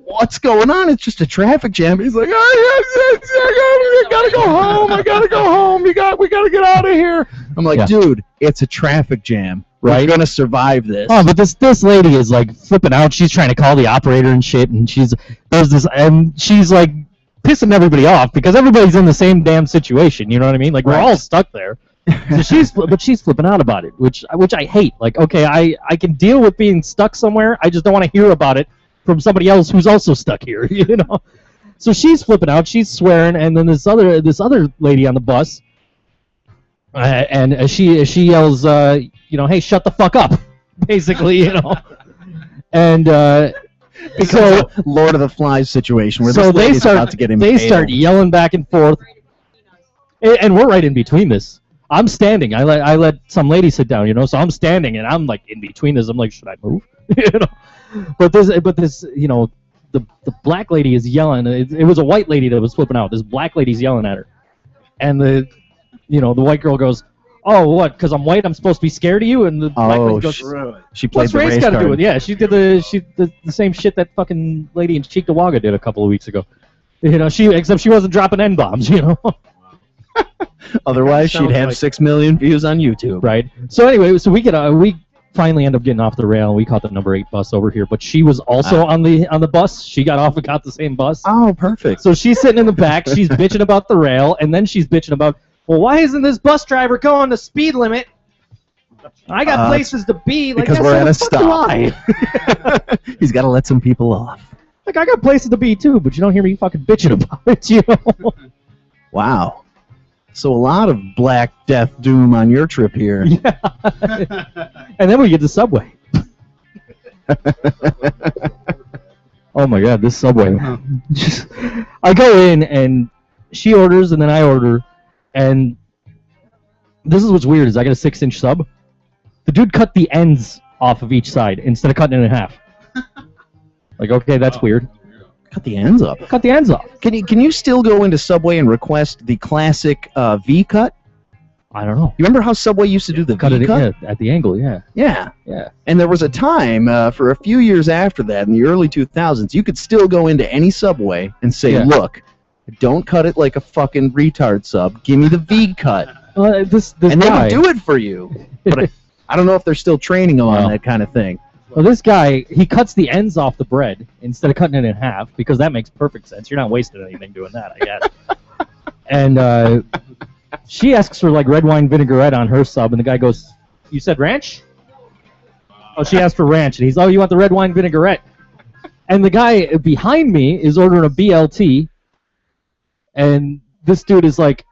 what's going on? It's just a traffic jam. He's like, I gotta go home. I gotta go home. We gotta get out of here. I'm like, dude, it's a traffic jam. Right? We're gonna survive this. Oh, but this lady is like flipping out. She's trying to call the operator and shit, and she's like pissing everybody off because everybody's in the same damn situation. You know what I mean? Like we're all stuck there. So she's flipping out about it, which I hate. Like, okay, I can deal with being stuck somewhere. I just don't want to hear about it from somebody else who's also stuck here. You know? So she's flipping out. She's swearing, and then this other lady on the bus. And she yells, hey, shut the fuck up, basically, you know. And so Lord of the Flies situation where this lady's about to get impaled. They start yelling back and forth, and we're right in between this. I'm standing. I let some lady sit down, you know. So I'm standing, and I'm like in between this. I'm like, should I move? You know. But this, you know, the black lady is yelling. It was a white lady that was flipping out. This black lady's yelling at her, and the white girl goes, "Oh, what? Because I'm white, I'm supposed to be scared of you?" And the black lady goes, she played "What's the race race got to card. do with it?" Yeah, she did the same shit that fucking lady in Cheektowaga did a couple of weeks ago. You know, except she wasn't dropping N-bombs, you know. Otherwise, she'd have 6 million views on YouTube. Right. So anyway, we finally end up getting off the rail. We caught the number 8 bus over here, but she was also on the bus. She got off and got the same bus. Oh, perfect. So she's sitting in the back. She's bitching about the rail, and then she's bitching about, well, why isn't this bus driver going the speed limit? I got places to be. Like, because we're at a stop. He's got to let some people off. Like, I got places to be too, but you don't hear me fucking bitching about it, you know? Wow. So a lot of Black Death Doom on your trip here. Yeah. And then we get to Subway. Oh my God, this Subway. I go in and she orders and then I order, and this is what's weird is I get a 6-inch sub. The dude cut the ends off of each side instead of cutting it in half. Like, okay, that's weird. Cut the ends off. Cut the ends off. Can you still go into Subway and request the classic V cut? I don't know. You remember how Subway used to do the Cut V it cut? yeah, at the angle, yeah. Yeah. Yeah. And there was a time for a few years after that, in the early 2000s, you could still go into any Subway and say, Yeah. look, don't cut it like a fucking retard sub. Give me the V cut. This And they guy, would do it for you. But I don't know if they're still training on that kind of thing. well, this guy, he cuts the ends off the bread instead of cutting it in half because that makes perfect sense. You're not wasting anything doing that, I guess. And she asks for like red wine vinaigrette on her sub, and the guy goes, "You said ranch?" Oh, she asked for ranch, and he's, "Oh, you want the red wine vinaigrette?" And the guy behind me is ordering a BLT, and this dude is like,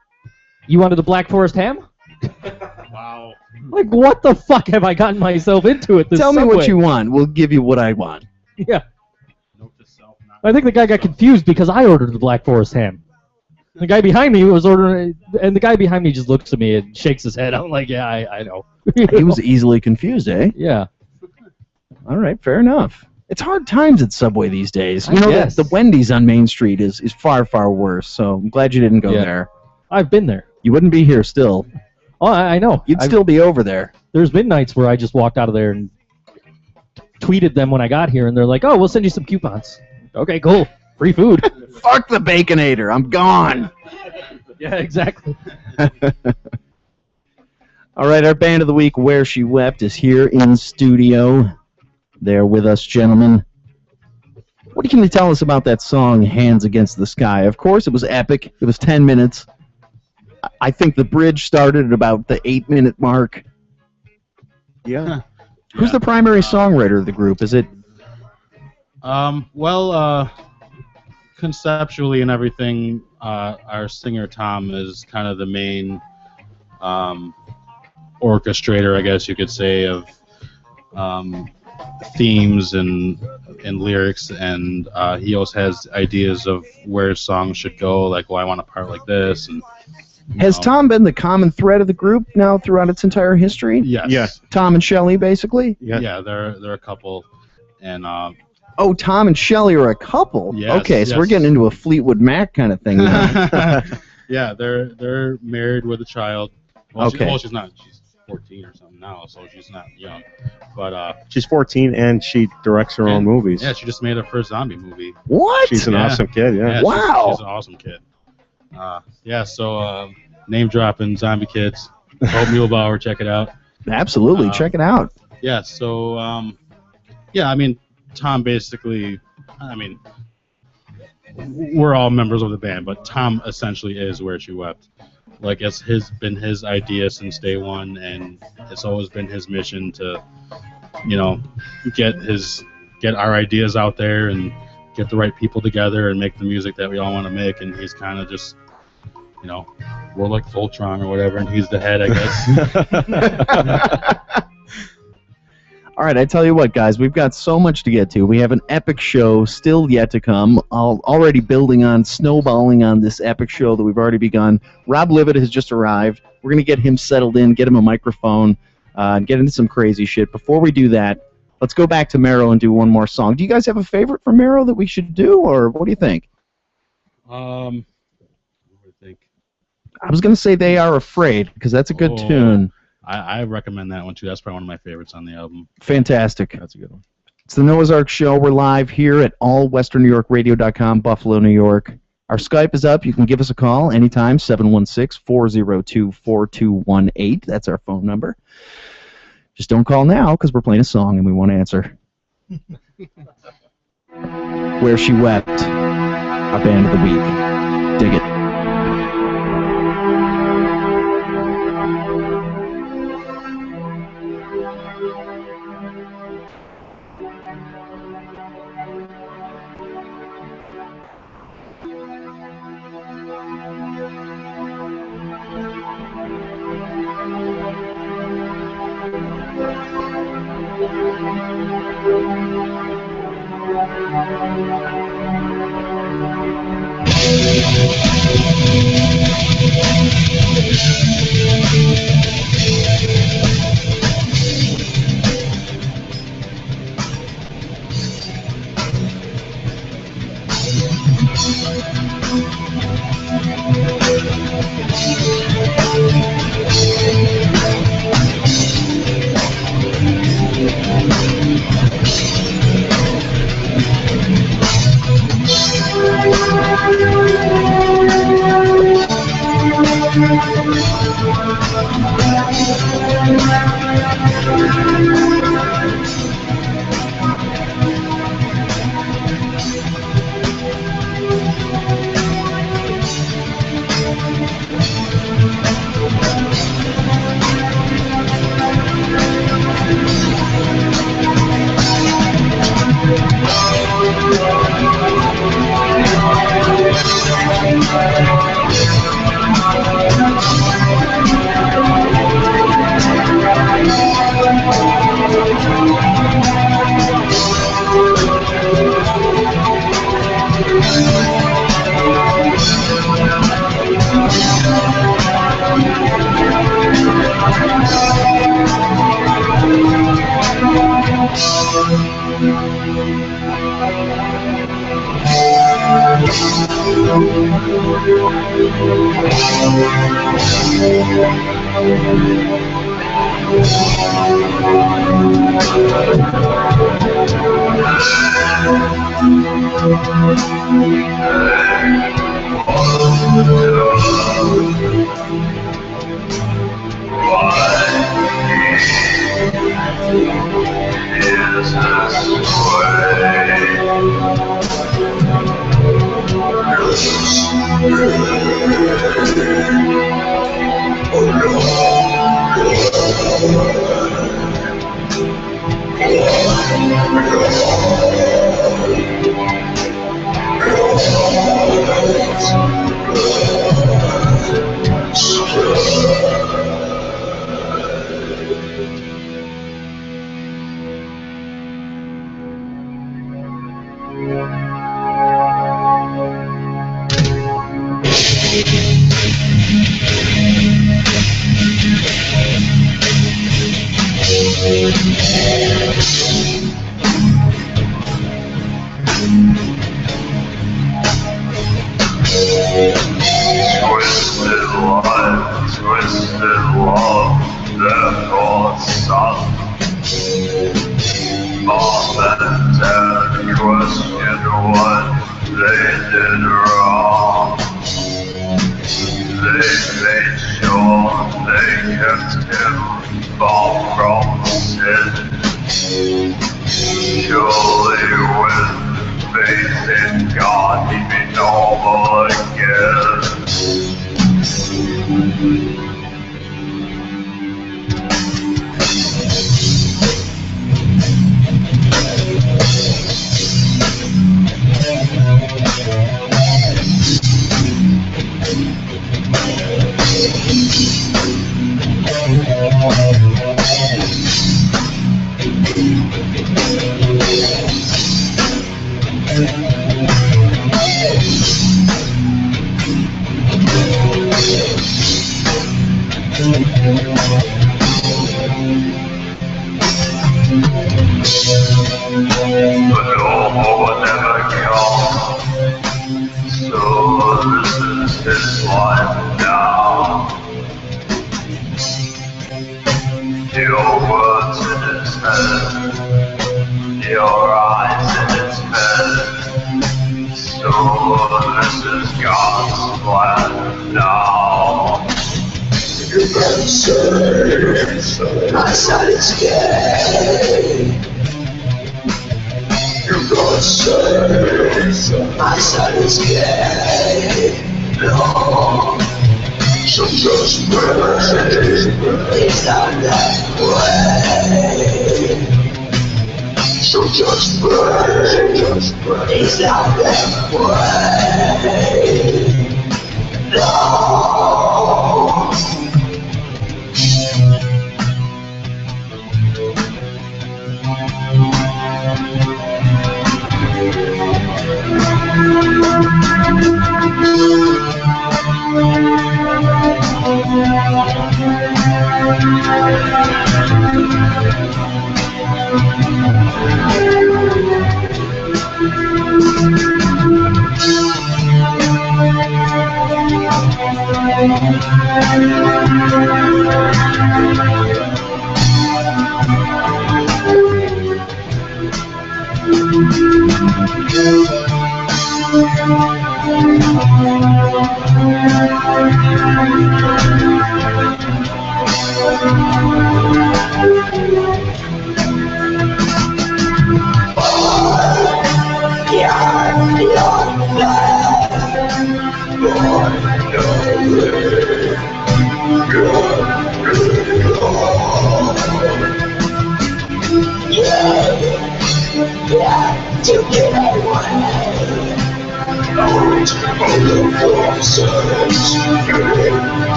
"You wanted the Black Forest ham?" Wow. Like, what the fuck have I gotten myself into at this Tell me Subway? what you want. We'll give you what I want. Yeah. I think the guy got confused because I ordered the Black Forest ham. The guy behind me was ordering, and the guy behind me just looks at me and shakes his head. I'm like, yeah, I know. He was easily confused, eh? Yeah. All right, fair enough. It's hard times at Subway these days. You know, guess. the Wendy's on Main Street is far, far worse, so I'm glad you didn't go Yeah. there. I've been there. You wouldn't be here still. Oh, I know. You'd still be over there. There's been nights where I just walked out of there and tweeted them when I got here, and they're like, "Oh, we'll send you some coupons." Okay, cool. Free food. Fuck the Baconator. I'm gone. Yeah, exactly. All right, our band of the week, Where She Wept, is here in studio. They're with us, gentlemen. What can you tell us about that song, Hands Against the Sky? Of course, it was epic. It was 10 minutes. I think the bridge started at about the 8-minute mark. Yeah. Who's the primary songwriter of the group? Is it... Conceptually and everything, our singer Tom is kind of the main orchestrator, I guess you could say, of themes and lyrics, and he also has ideas of where songs should go, like, well, I want a part like this. And Has Tom been the common thread of the group now throughout its entire history? Yes. Yeah. Tom and Shelley, basically? Yeah, they're a couple, and Oh, Tom and Shelley are a couple? Yes, okay, so yes. we're getting into a Fleetwood Mac kind of thing now. yeah, they're married with a child. Well, Okay. she's not. She's 14 or something now, so she's not young. But She's 14 and she directs her own movies. yeah, she just made her first zombie movie. What? She's an Yeah. awesome kid, yeah. Yeah, Wow. she's an awesome kid. Yeah, so name dropping zombie kids. Hope Mulebauer, check it out. Absolutely, check it out. Yeah, so yeah, I mean, Tom basically, I mean, we're all members of the band, but Tom essentially is Where She Wept. Like, it's been his idea since day one, and it's always been his mission to, you know, get our ideas out there and get the right people together and make the music that we all want to make. And he's kind of just, you know, we're like Voltron or whatever, and he's the head, I guess. All right, I tell you what, guys, we've got so much to get to. We have an epic show still yet to come. Already building on, snowballing on this epic show that we've already begun. Rob Livid has just arrived. We're going to get him settled in, get him a microphone, and get into some crazy shit. Before we do that, let's go back to Merrill and do one more song. Do you guys have a favorite from Merrill that we should do, or what do you think? What do you think? I was going to say They Are Afraid, because that's a good Oh. tune. I recommend that one too. That's probably one of my favorites on the album. Fantastic. That's a good one. It's the Noah's Ark Show. We're live here at allwesternnewyorkradio.com, Buffalo, New York. Our Skype is up. You can give us a call anytime, 716-402-4218. That's our phone number. Just don't call now, because we're playing a song and we won't answer. Where She Wept, our band of the week. Dig it.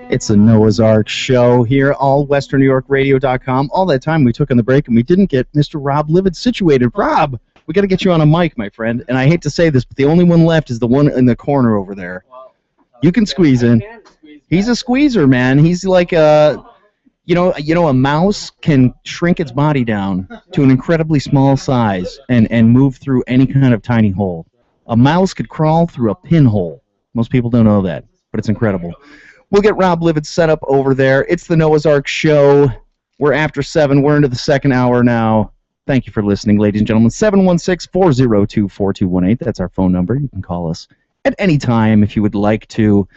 It's a Noah's Ark show here, all WesternNewYorkRadio.com. All that time we took on the break, and we didn't get Mr. Rob Livid situated. Rob, we got to get you on a mic, my friend. And I hate to say this, but the only one left is the one in the corner over there. You can squeeze in. He's a squeezer, man. He's like a, a mouse can shrink its body down to an incredibly small size and move through any kind of tiny hole. A mouse could crawl through a pinhole. Most people don't know that, but it's incredible. We'll get Rob Livid set up over there. It's the Noah's Ark show. We're after 7. We're into the second hour now. Thank you for listening, ladies and gentlemen. 716-402-4218. That's our phone number. You can call us at any time if you would like to.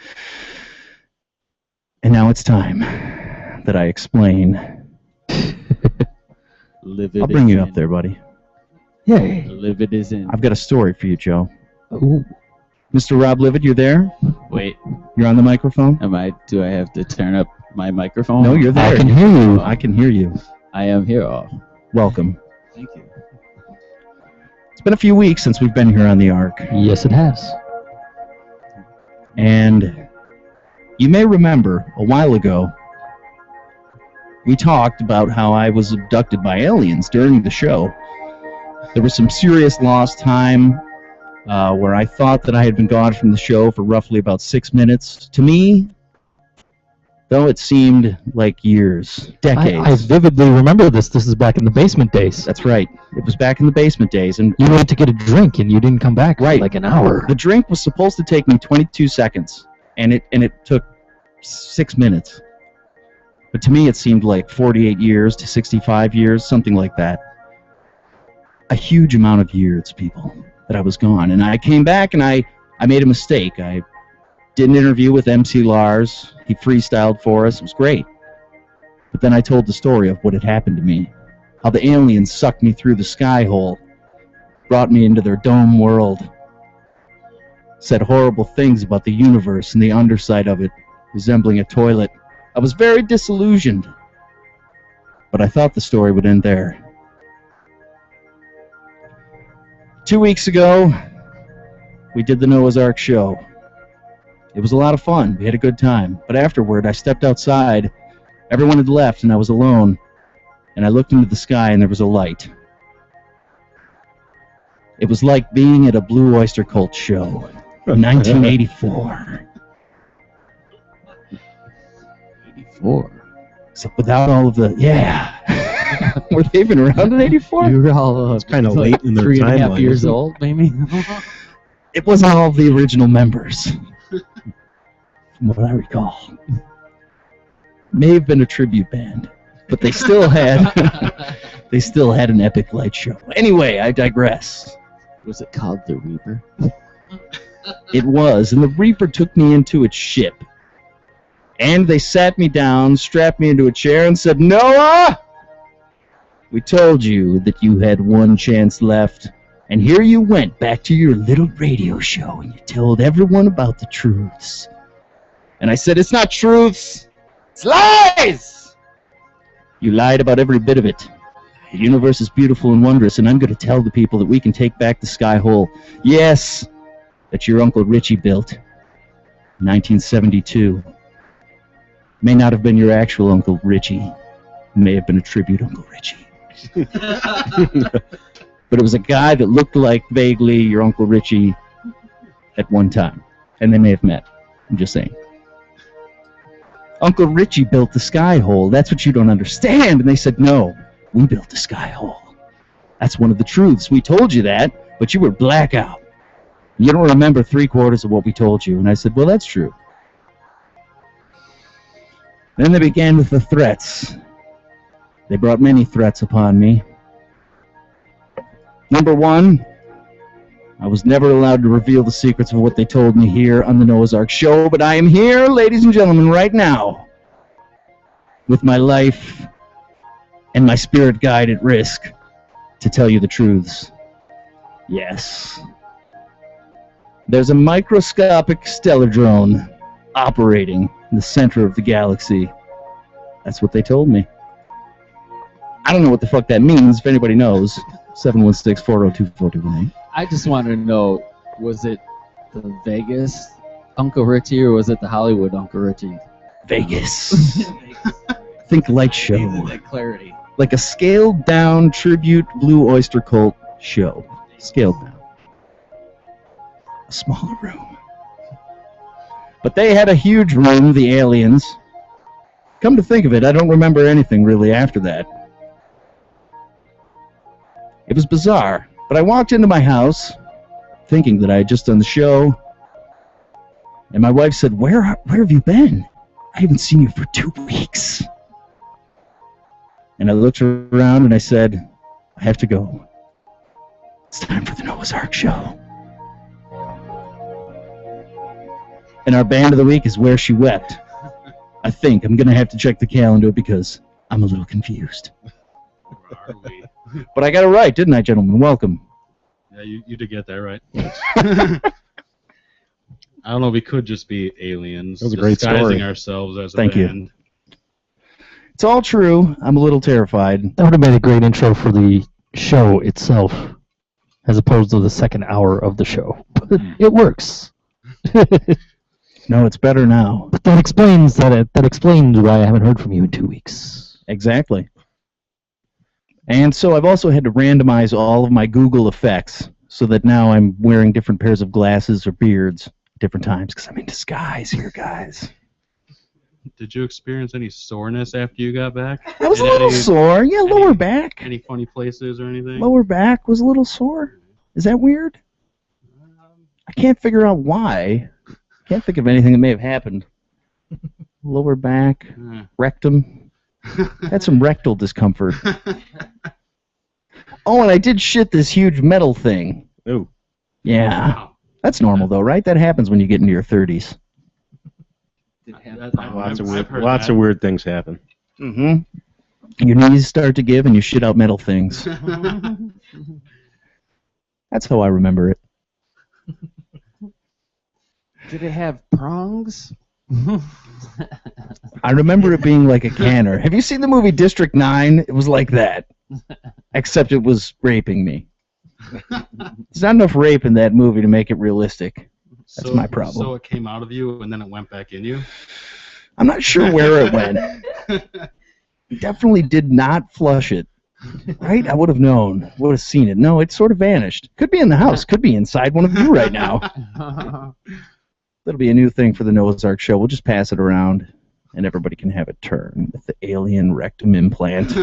And now it's time that I explain. Livid. I'll bring you up there, buddy. Yay. Livid is in. I've got a story for you, Joe. Ooh. Mr. Rob Livid, you're there? Wait. You're on the microphone? Do I have to turn up my microphone? No, you're there. I can hear you. I can hear you. I am here. Oh. Welcome. Thank you. It's been a few weeks since we've been here on the Ark. Yes, it has. And you may remember a while ago, we talked about how I was abducted by aliens during the show. There was some serious lost time where I thought that I had been gone from the show for roughly about 6 minutes. To me, though, it seemed like years, decades. I vividly remember this. This is back in the basement days. That's right. It was back in the basement days. And you went to get a drink, and you didn't come back for like an hour. The drink was supposed to take me 22 seconds, and it took 6 minutes. But to me, it seemed like 48 years to 65 years, something like that. A huge amount of years, people, that I was gone. And I came back, and I made a mistake. I did an interview with MC Lars. He freestyled for us. It was great. But then I told the story of what had happened to me. How the aliens sucked me through the sky hole, brought me into their dome world, said horrible things about the universe and the underside of it, resembling a toilet. I was very disillusioned, but I thought the story would end there. 2 weeks ago, we did the Noah's Ark show. It was a lot of fun. We had a good time. But afterward, I stepped outside. Everyone had left, and I was alone. And I looked into the sky, and there was a light. It was like being at a Blue Oyster Cult show in 1984. 84. Except without all of the... Yeah. Were they even around in 84? You were all It's kind of late in their 3.5 timeline. years old, maybe. It wasn't all of the original members, from what I recall. May have been a tribute band, but they still had an epic light show. Anyway, I digress. Was it called the Reaper? It was, and the Reaper took me into its ship. And they sat me down, strapped me into a chair, and said, "Noah, we told you that you had one chance left. And here you went back to your little radio show, and you told everyone about the truths." And I said, "It's not truths, it's lies! You lied about every bit of it. The universe is beautiful and wondrous, and I'm going to tell the people that we can take back the sky hole. Yes, that your Uncle Richie built in 1972. May not have been your actual Uncle Richie. May have been a tribute Uncle Richie. But it was a guy that looked like vaguely your Uncle Richie at one time. And they may have met. I'm just saying. Uncle Richie built the sky hole. That's what you don't understand." And they said, "No, we built the sky hole. That's one of the truths. We told you that, but you were blackout. You don't remember 3/4 of what we told you." And I said, "Well, that's true." Then they began with the threats. They brought many threats upon me. Number one, I was never allowed to reveal the secrets of what they told me here on the Noah's Ark show, but I am here, ladies and gentlemen, right now, with my life and my spirit guide at risk, to tell you the truths. Yes. There's a microscopic stellar drone operating in the center of the galaxy. That's what they told me. I don't know what the fuck that means. If anybody knows, 716-402-4218. I just want to know, was it the Vegas Uncle Richie or was it the Hollywood Uncle Richie? Vegas. Think light show. That clarity. Like a scaled down tribute Blue Oyster Cult show. Scaled down. A smaller room. But they had a huge room, the aliens. Come to think of it, I don't remember anything really after that. It was bizarre, but I walked into my house thinking that I had just done the show, and my wife said, where have you been? I haven't seen you for 2 weeks. And I looked around and I said, I have to go. It's time for the Noah's Ark show. And our band of the week is Where She Wept. I think I'm going to have to check the calendar because I'm a little confused. Where are we? But I got it right, didn't I, gentlemen? Welcome. Yeah, you did get that right. I don't know, we could just be aliens. That was a great disguising story. ourselves as a Thank you. band. It's all true. I'm a little terrified. That would have made a great intro for the show itself, as opposed to the second hour of the show. But it works. No, it's better now. But that explains why I haven't heard from you in 2 weeks. Exactly. And so I've also had to randomize all of my Google effects so that now I'm wearing different pairs of glasses or beards at different times because I'm in disguise here, guys. Did you experience any soreness after you got back? I was a little sore. Yeah, lower back. Any funny places or anything? Lower back was a little sore. Is that weird? I can't figure out why. Can't think of anything that may have happened. Lower back, rectum. Had some rectal discomfort. Oh, and I did shit this huge metal thing. Ooh. Yeah. That's normal, though, right? That happens when you get into your 30s. Lots of weird things happen. Mm-hmm. Your knees start to give and you shit out metal things. That's how I remember it. Did it have prongs? I remember it being like a canner. Have you seen the movie District 9? It was like that. Except it was raping me. There's not enough rape in that movie to make it realistic. That's my problem. So it came out of you and then it went back in you? I'm not sure where it went. Definitely did not flush it. Right? I would have known. Would have seen it. No, it sort of vanished. Could be in the house. Could be inside one of you right now. That'll be a new thing for the Noah's Ark show. We'll just pass it around, and everybody can have a turn with the alien rectum implant.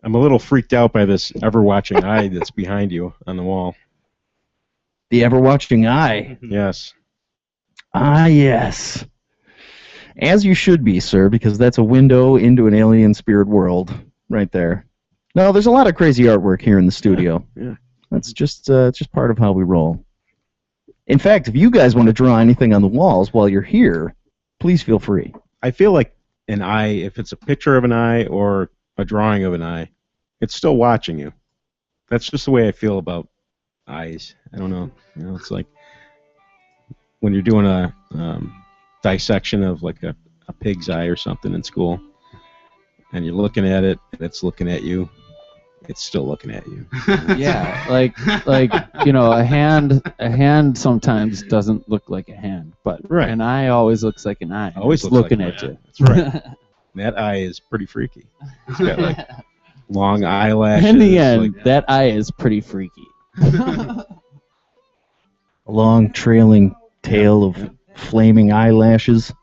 I'm a little freaked out by this ever-watching eye that's behind you on the wall. The ever-watching eye. Yes. Ah, yes. As you should be, sir, because that's a window into an alien spirit world right there. No, there's a lot of crazy artwork here in the studio. Yeah. That's just part of how we roll. In fact, if you guys want to draw anything on the walls while you're here, please feel free. I feel like an eye, if it's a picture of an eye or a drawing of an eye, it's still watching you. That's just the way I feel about eyes. I don't know. You know, it's like when you're doing a dissection of like a pig's eye or something in school, and you're looking at it, and it's looking at you. It's still looking at you. Yeah, like a hand sometimes doesn't look like a hand, but Right. an eye always looks like an eye. Always It's looks looking like at an you. That's right. That eye is pretty freaky. It's got like long eyelashes. In the end, like, that eye is pretty freaky. A long trailing tail of flaming eyelashes.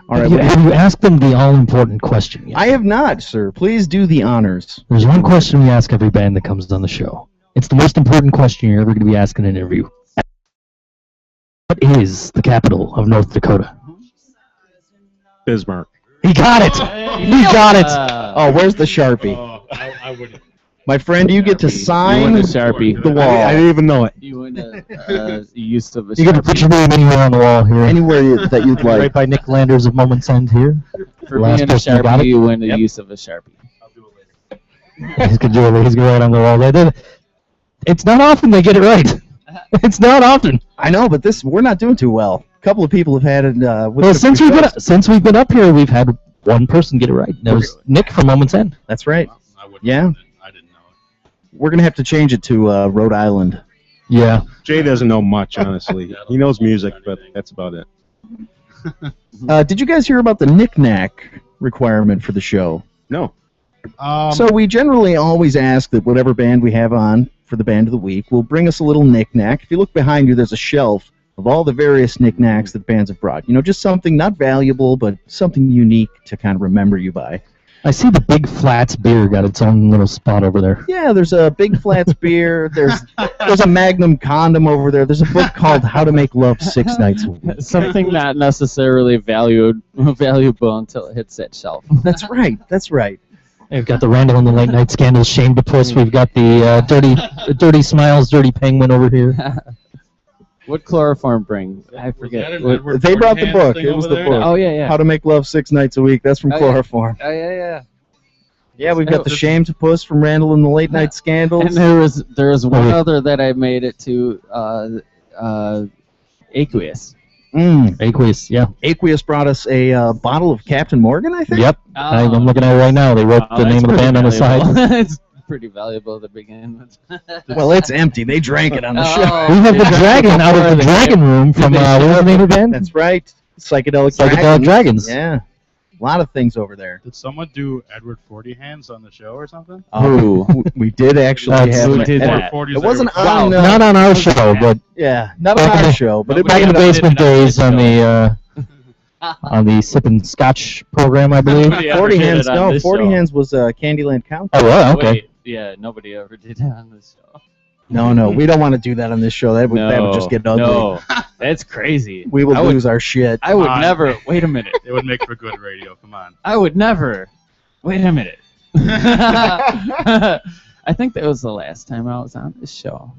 All right, Have you asked them the all-important question yet? I have not, sir. Please do the honors. There's one question we ask every band that comes on the show. It's the most important question you're ever going to be asked in an interview. What is the capital of North Dakota? Bismarck. He got it! He got it! Oh, where's the Sharpie? I wouldn't. My friend, you get to sign You win a Sharpie. the wall. I didn't even know it. You win a use of a You get a Sharpie. picture of me anywhere on the wall here. Anywhere that you'd like. Right by Nick Landers of Moment's End here. For Last being a person who got Sharpie, it. you win the Yep. use of a Sharpie. He's going to do it. He's going to write on the wall there. It's not often they get it right. It's not often. I know, but we're not doing too well. A couple of people have had it. Well, since we've been up here, we've had one person get it right. That was Nick from Moment's End. That's right. I wouldn't. Yeah. I didn't know it. We're going to have to change it to Rhode Island. Yeah. Jay doesn't know much, honestly. He knows music, but that's about it. Did you guys hear about the knick-knack requirement for the show? No. So we generally always ask that whatever band we have on for the band of the week will bring us a little knick-knack. If you look behind you, there's a shelf of all the various knick-knacks that bands have brought. You know, just something not valuable, but something unique to kind of remember you by. I see the Big Flats beer got its own little spot over there. Yeah, there's a Big Flats beer. There's a Magnum condom over there. There's a book called How to Make Love 6 Nights a Week. Something not necessarily valuable until it hits that shelf. That's right. That's right. We've got the Randall and the Late Night Scandals Shame to Puss. We've got the Dirty Smiles, Dirty Penguin over here. What chloroform bring? I forget. They brought the book. It was the book. Oh, yeah. How to Make Love 6 Nights a Week. That's from Oh, yeah. Chloroform. Oh, yeah. Yeah, we've got the Shame to Puss from Randall and the Late Night Scandals. And there was one other that I made it to, Aqueous. Aqueous, yeah. Aqueous brought us a bottle of Captain Morgan, I think? Yep. I'm looking at it right now. They wrote the name of the band on the side. It's pretty valuable to begin with. Well, it's empty. They drank it on the show. We have the dragon out of the dragon room from, what was the name of the band? That's right. Psychedelic Dragons. Yeah. A lot of things over there. Did someone do Edward 40 Hands on the show or something? We did actually have who did Edward that? 40's It wasn't Edward on... Not on our show, but yeah, not on our show, but it back in the Nobody basement did it on days on the Sippin' Scotch program, I believe. Nobody ever 40 did Hands, it on no, this 40 show. Hands was Candyland Countdown. Oh, well, okay. Wait, yeah, nobody ever did that on this show. No, we don't want to do that on this show. That would just get ugly. No, that's crazy. We will lose our shit. I would Come on. never. Wait a minute. It would make for good radio. Come on. I would never. Wait a minute. I think that was the last time I was on this show.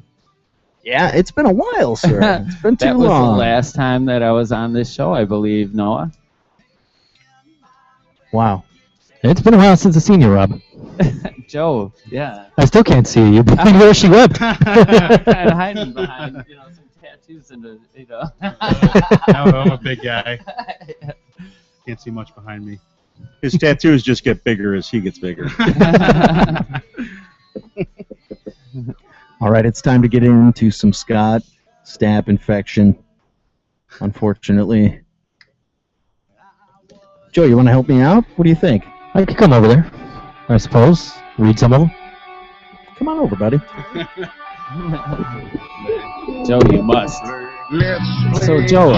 Yeah, it's been a while, sir. It's been too That was long. the last time that I was on this show, I believe, Noah. Wow. It's been a while since I've seen you, Rob. Joe, yeah. I still can't see you. Behind Where She Wept. Kind of hiding behind, some tattoos and I'm a big guy. Can't see much behind me. His tattoos just get bigger as he gets bigger. All right, it's time to get into some Scott Stapp infection. Unfortunately. Joe, you want to help me out? What do you think? I could come over there, I suppose. Read some of them. Come on over, buddy. Joe, you must. So, Joe,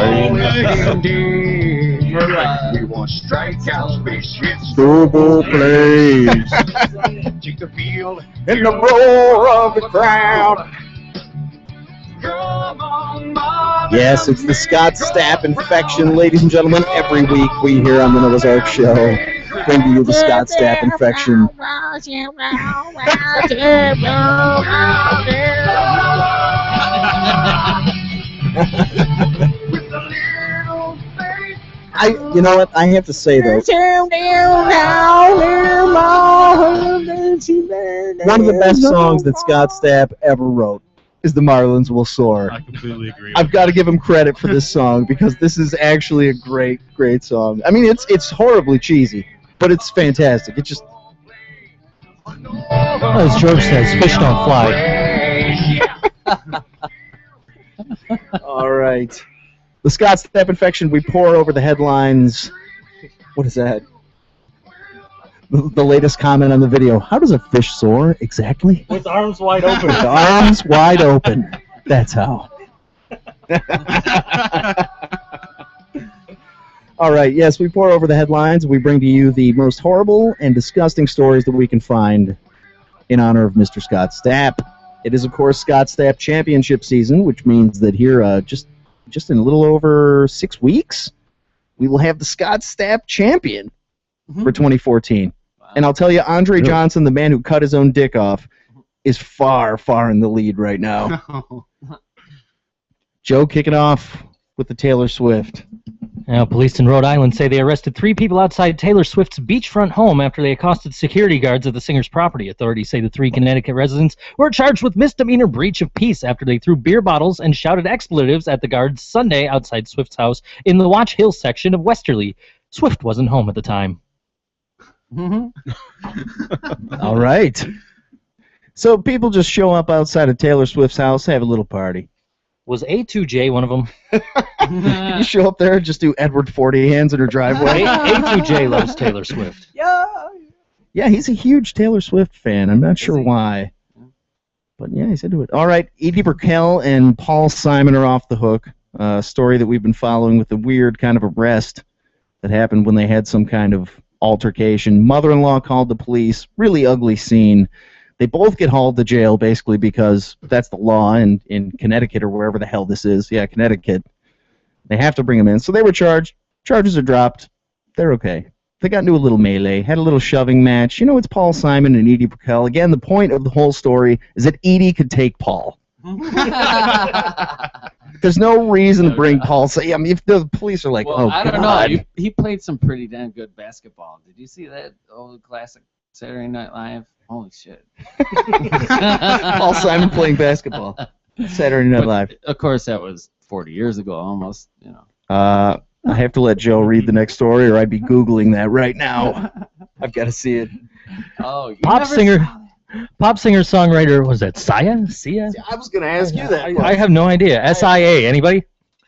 We want strikeout spaceships. Double plays. Take the field In the roar of the crowd. Come on, Mom. Yes, it's the Scott Stapp infection, ladies and gentlemen. Every week we here on the Noah's Ark Show bring to you the Scott Stapp infection. You know what? I have to say though, one of the best songs that Scott Stapp ever wrote is "The Marlins Will Soar." I completely agree. I've got to give him credit for this song because this is actually a great, great song. I mean, it's horribly cheesy, but it's fantastic. It just As George says, fish don't fly. all right. The Scott Stapp infection. We pour over the headlines. What is that? The latest comment on the video. How does a fish soar exactly? With arms wide open. With arms wide open. That's how. All right, yes, we pour over the headlines. We bring to you the most horrible and disgusting stories that we can find in honor of Mr. Scott Stapp. It is, of course, Scott Stapp championship season, which means that here, just in a little over 6 weeks, we will have the Scott Stapp champion for 2014. And I'll tell you, Andre Johnson, the man who cut his own dick off, is far, far in the lead right now. Joe, kick it off with the Taylor Swift. Now, police in Rhode Island say they arrested 3 people outside Taylor Swift's beachfront home after they accosted security guards at the singer's property. Authorities say the 3 Connecticut residents were charged with misdemeanor breach of peace after they threw beer bottles and shouted expletives at the guards Sunday outside Swift's house in the Watch Hill section of Westerly. Swift wasn't home at the time. All right. So people just show up outside of Taylor Swift's house, have a little party. Was A2J one of them? You show up there and just do Edward 40 hands in her driveway. A2J loves Taylor Swift. Yeah, he's a huge Taylor Swift fan. I'm not sure why. But yeah, he's into it. All right, Edie Brickell and Paul Simon are off the hook. A story that we've been following with a weird kind of arrest that happened when they had some kind of altercation. Mother-in-law called the police. Really ugly scene. They both get hauled to jail, basically, because that's the law in Connecticut or wherever the hell this is. Yeah, Connecticut. They have to bring them in. So they were charged. Charges are dropped. They're okay. They got into a little melee, had a little shoving match. You know, it's Paul Simon and Edie Brickell. Again, the point of the whole story is that Edie could take Paul. There's no reason to bring Paul. I mean, if the police are like, well, I don't God. know. He played some pretty damn good basketball. Did you see that old classic Saturday Night Live? Holy shit. Paul Simon playing basketball. Saturday Night Live. Of course, that was 40 years ago almost, you know. I have to let Joe read the next story, or I'd be Googling that right now. I've got to see it. Oh, Pop singer-songwriter, was that Sia? Sia? I was going to ask you that. I have no idea. S-I-A. Anybody?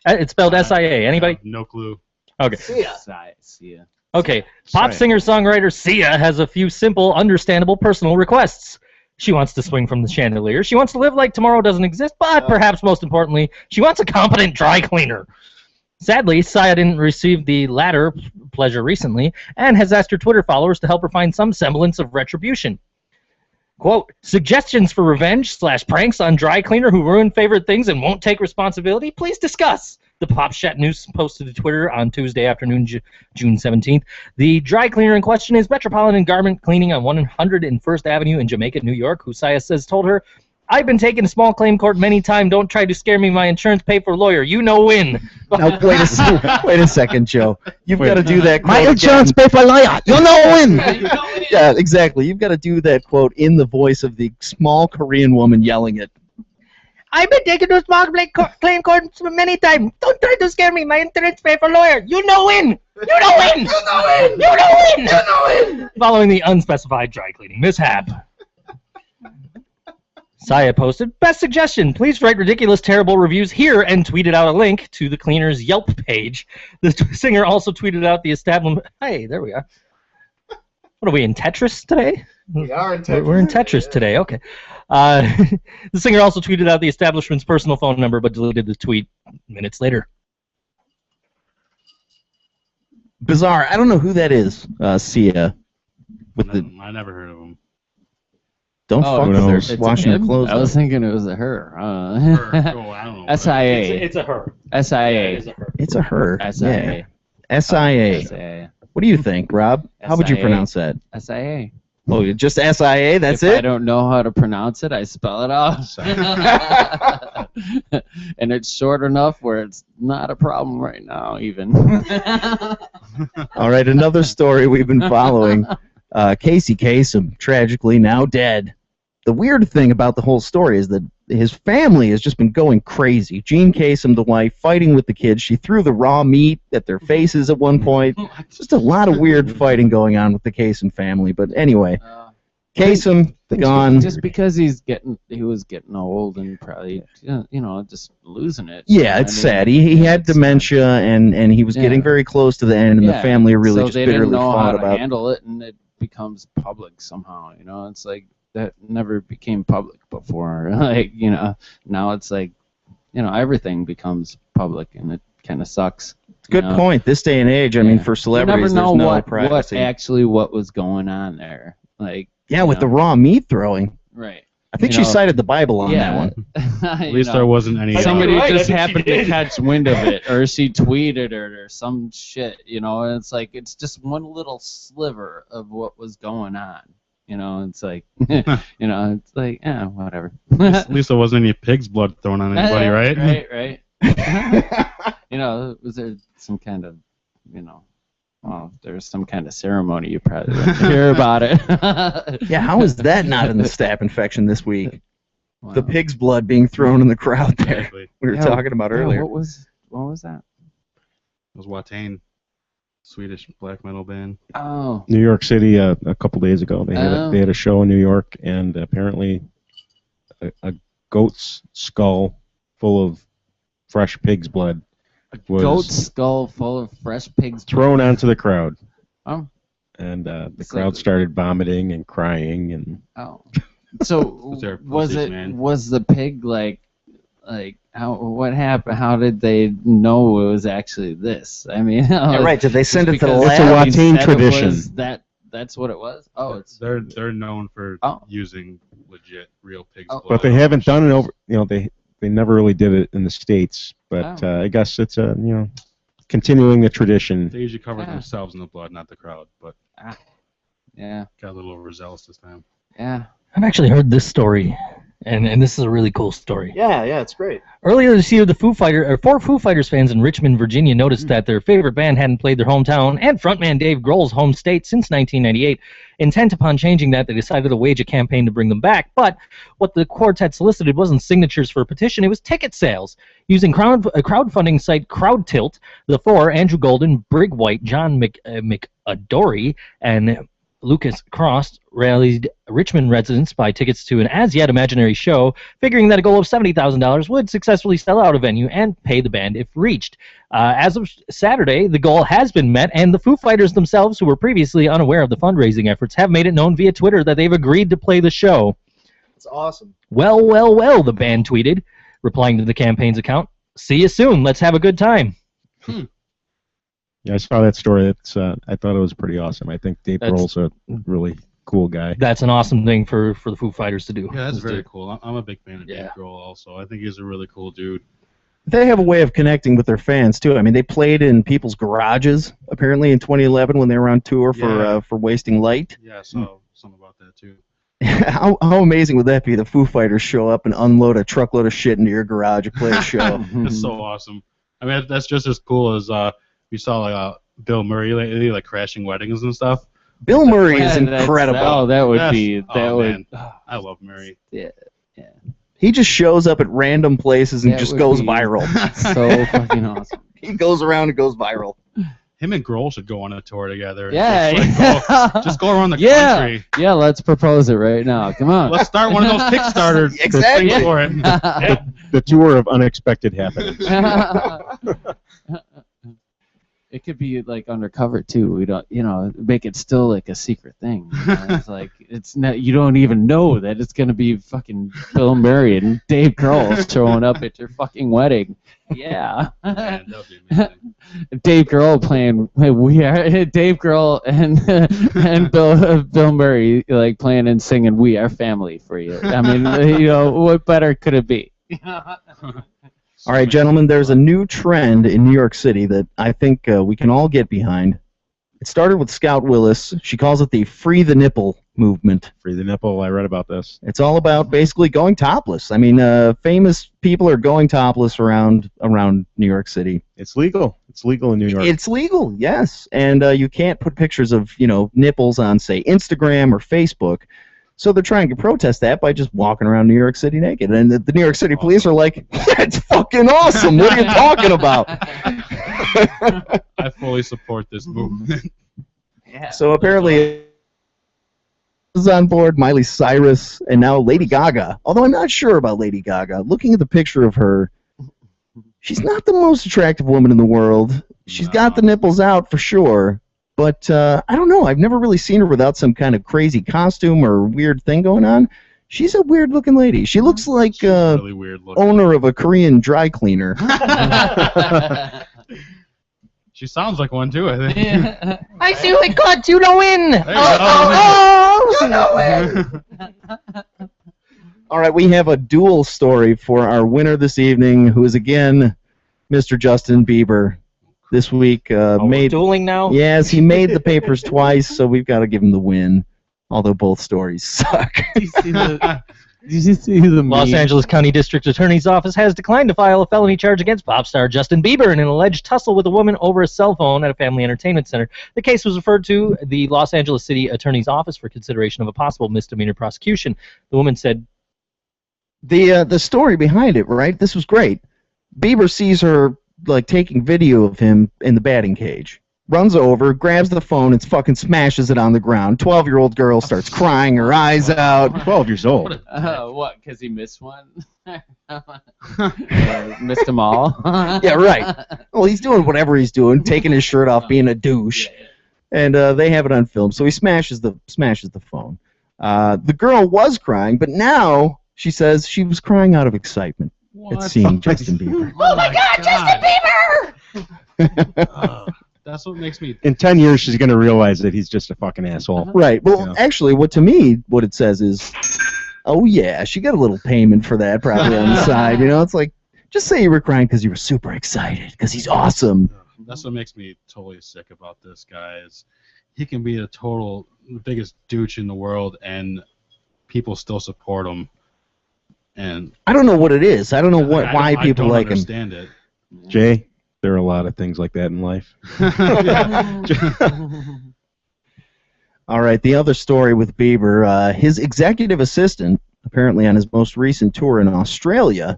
It's spelled S-I-A. Anybody? No clue. Okay. Sia. Okay, pop singer-songwriter Sia has a few simple, understandable personal requests. She wants to swing from the chandelier. She wants to live like tomorrow doesn't exist, but perhaps most importantly, she wants a competent dry cleaner. Sadly, Sia didn't receive the latter pleasure recently and has asked her Twitter followers to help her find some semblance of retribution. Quote, suggestions for revenge/pranks on dry cleaner who ruin favorite things and won't take responsibility? Please discuss. The Pop Shat News posted to Twitter on Tuesday afternoon, June 17th. The dry cleaner in question is Metropolitan Garment Cleaning on 101st Avenue in Jamaica, New York, who Sia says told her, I've been taken to small claim court many times. Don't try to scare me. My insurance pay for lawyer. You know win. Now, wait a second, Joe. You've got to do that quote. My insurance pay for lawyer. You know win. Yeah, exactly. You've got to do that quote in the voice of the small Korean woman yelling it. I've been taken to small claim court many times. Don't try to scare me. My insurance pay for lawyer. You know win. You know win. You know win. You know win. You know win. Following the unspecified dry cleaning mishap. Saya posted, best suggestion, please write ridiculous, terrible reviews here and tweeted out a link to the Cleaners Yelp page. The singer also tweeted out the establishment. Hey, there we are. What are we, in Tetris today? We are in Tetris. We're in Tetris today, okay. The singer also tweeted out the establishment's personal phone number, but deleted the tweet minutes later. Bizarre. I don't know who that is, Sia. I never heard of him. Don't fuck with her. She's washing her clothes. I was thinking it was a her. SIA. It's a her. SIA. It's a her. SIA. Yeah. SIA. SIA. What do you think, Rob? How would you pronounce that? SIA. Oh, just SIA? That's if it? I don't know how to pronounce it, I spell it out. And it's short enough where it's not a problem right now, even. All right, another story we've been following. Casey Kasem, tragically now dead. The weird thing about the whole story is that his family has just been going crazy. Jean Kasem, the wife, fighting with the kids. She threw the raw meat at their faces at one point. Just a lot of weird fighting going on with the Kasem family. But anyway, Kasem gone. Just because he was getting old and probably just losing it. Yeah, it's sad. He had dementia and he was getting very close to the end, and the family really just bitterly didn't know fought how about to handle it, and it becomes public somehow. It's like that never became public before. Now it's like, everything becomes public, and it kind of sucks. Good point. This day and age, I mean, for celebrities, you never know there's no privacy. what was going on there. Like, with the raw meat throwing. Right. I think she cited the Bible on that one. At least there wasn't any. Somebody just happened to catch wind of it, or she tweeted it, or some shit. And it's like it's just one little sliver of what was going on. It's like, it's like, whatever. At least there wasn't any pig's blood thrown on anybody, right? Right. Was there some kind of, there's some kind of ceremony you probably didn't hear about it. Yeah, how is that not in the staph infection this week? Wow. The pig's blood being thrown in the crowd there. Exactly. We were talking about earlier. What was that? It was Watain, Swedish black metal band. Oh. New York City a couple days ago. They had a show in New York, and apparently a goat's skull full of fresh pig's blood was goat's skull full of fresh pig's thrown blood. onto the crowd. Oh. And the crowd started vomiting and crying and. Oh. So was the pig like what happened? How did they know it was actually this? I mean, right? Did they send it to the lab? It's a Watain tradition. That's what it was. Oh, they're known for using legit real pig's blood. But they haven't done it over. They never really did it in the States. But I guess it's continuing the tradition. They usually cover themselves in the blood, not the crowd. But yeah, got a little overzealous this time. Yeah. I've actually heard this story, and this is a really cool story. Yeah, it's great. Earlier this year, four Foo Fighters fans in Richmond, Virginia noticed that their favorite band hadn't played their hometown and frontman Dave Grohl's home state since 1998. Intent upon changing that, they decided to wage a campaign to bring them back, but what the quartet solicited wasn't signatures for a petition, it was ticket sales. Using crowdfunding site CrowdTilt, the four, Andrew Golden, Brig White, John McAdory, and Lucas Cross, rallied Richmond residents buy tickets to an as-yet imaginary show, figuring that a goal of $70,000 would successfully sell out a venue and pay the band if reached. As of Saturday, the goal has been met, and the Foo Fighters themselves, who were previously unaware of the fundraising efforts, have made it known via Twitter that they've agreed to play the show. That's awesome. Well, the band tweeted, replying to the campaign's account. See you soon. Let's have a good time. Yeah, I saw that story. I thought it was pretty awesome. I think Dave Grohl's a really cool guy. That's an awesome thing for the Foo Fighters to do. Yeah, that's very cool. I'm a big fan of Dave Grohl also. I think he's a really cool dude. They have a way of connecting with their fans, too. I mean, they played in people's garages, apparently, in 2011 when they were on tour for Wasting Light. Yeah, I saw something about that, too. How amazing would that be? The Foo Fighters show up and unload a truckload of shit into your garage and play a show. That's so awesome. I mean, that's just as cool as we saw Bill Murray lately, like crashing weddings and stuff. Bill Murray is incredible. Man. I love Murray. Yeah. He just shows up at random places and just goes viral. So fucking awesome. He goes around and goes viral. Him and Grohl should go on a tour together. And Yeah. just go around the country. Yeah, let's propose it right now. Come on. Let's start one of those Kickstarters. Exactly. For it. The tour of unexpected happenings. It could be like undercover too. We don't, make it still like a secret thing. It's like it's not. You don't even know that it's gonna be fucking Bill Murray and Dave Grohl showing up at your fucking wedding. Yeah. Man, that'd be amazing. Dave Grohl playing. We are Dave Grohl and Bill Murray like playing and singing "We Are Family" for you. I mean, what better could it be? All right, gentlemen, there's a new trend in New York City that I think we can all get behind. It started with Scout Willis. She calls it the Free the Nipple movement. Free the nipple. I read about this. It's all about basically going topless. I mean, famous people are going topless around New York City. It's legal. It's legal in New York. It's legal, yes. And you can't put pictures of, nipples on, say, Instagram or Facebook. So they're trying to protest that by just walking around New York City naked. And the New York City police are like, it's fucking awesome. What are you talking about? I fully support this movement. Yeah. So apparently is on board, Miley Cyrus, and now Lady Gaga. Although I'm not sure about Lady Gaga. Looking at the picture of her, she's not the most attractive woman in the world. She's got the nipples out for sure. But I don't know. I've never really seen her without some kind of crazy costume or weird thing going on. She's a weird-looking lady. She looks like really weird looking. Owner of a Korean dry cleaner. She sounds like one too, I think. Yeah. I feel like God, you don't win. You know it. All right, we have a dual story for our winner this evening, who is again Mr. Justin Bieber. This week made Dueling now? Yes, he made the papers twice, so we've got to give him the win. Although both stories suck. Did you see the Los meme? Angeles County District Attorney's Office has declined to file a felony charge against pop star Justin Bieber in an alleged tussle with a woman over a cell phone at a family entertainment center. The case was referred to the Los Angeles City Attorney's Office for consideration of a possible misdemeanor prosecution. The woman said, The story behind it, right? This was great. Bieber sees her like taking video of him in the batting cage. Runs over, grabs the phone, and fucking smashes it on the ground. 12-year-old girl starts crying her eyes out. 12 years old. What? Because he missed one? Missed them all? Yeah, right. Well, he's doing whatever he's doing, taking his shirt off, being a douche. And they have it on film, so he smashes the phone. The girl was crying, but now she says she was crying out of excitement at seeing Justin Bieber. "Oh my God, Justin Bieber!" That's what makes me. In 10 years, she's going to realize that he's just a fucking asshole. Right. Well, Yeah. actually, what it says is, oh yeah, she got a little payment for that probably on the side. It's like, just say you were crying because you were super excited because he's awesome. That's what makes me totally sick about this guy. Is he can be the biggest douche in the world, and people still support him. And I don't know what it is. I don't know why people like him. I don't understand it. Jay, there are a lot of things like that in life. All right, the other story with Bieber, his executive assistant, apparently on his most recent tour in Australia,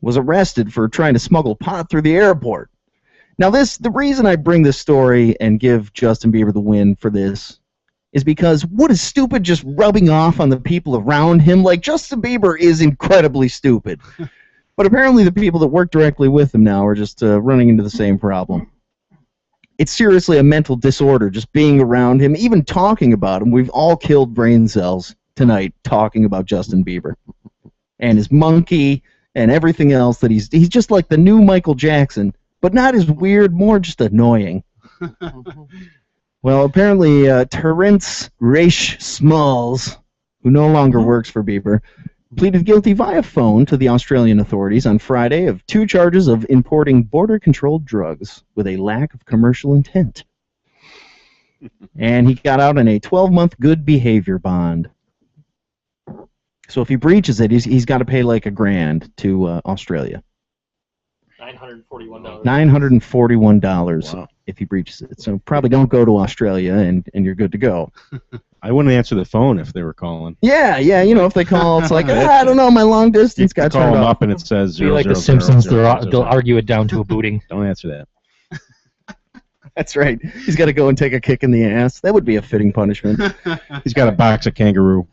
was arrested for trying to smuggle pot through the airport. Now, the reason I bring this story and give Justin Bieber the win for this is because what is stupid just rubbing off on the people around him? Like, Justin Bieber is incredibly stupid. But apparently the people that work directly with him now are just running into the same problem. It's seriously a mental disorder just being around him, even talking about him. We've all killed brain cells tonight talking about Justin Bieber and his monkey and everything else that he's just like the new Michael Jackson, but not as weird, more just annoying. Well, apparently Terrence Raish Smalls, who no longer works for Bieber, pleaded guilty via phone to the Australian authorities on Friday of 2 charges of importing border-controlled drugs with a lack of commercial intent. And he got out on a 12-month good behavior bond. So if he breaches it, he's got to pay like $1,000 to Australia. $941. $941 if he breaches it. So probably don't go to Australia, and you're good to go. I wouldn't answer the phone if they were calling. Yeah, if they call, it's like, I don't know, my long distance got call turned them off. up and it says Be like the Simpsons, they'll argue it down to a booting. Don't answer that. That's right. He's got to go and take a kick in the ass. That would be a fitting punishment. He's got a box of kangaroo.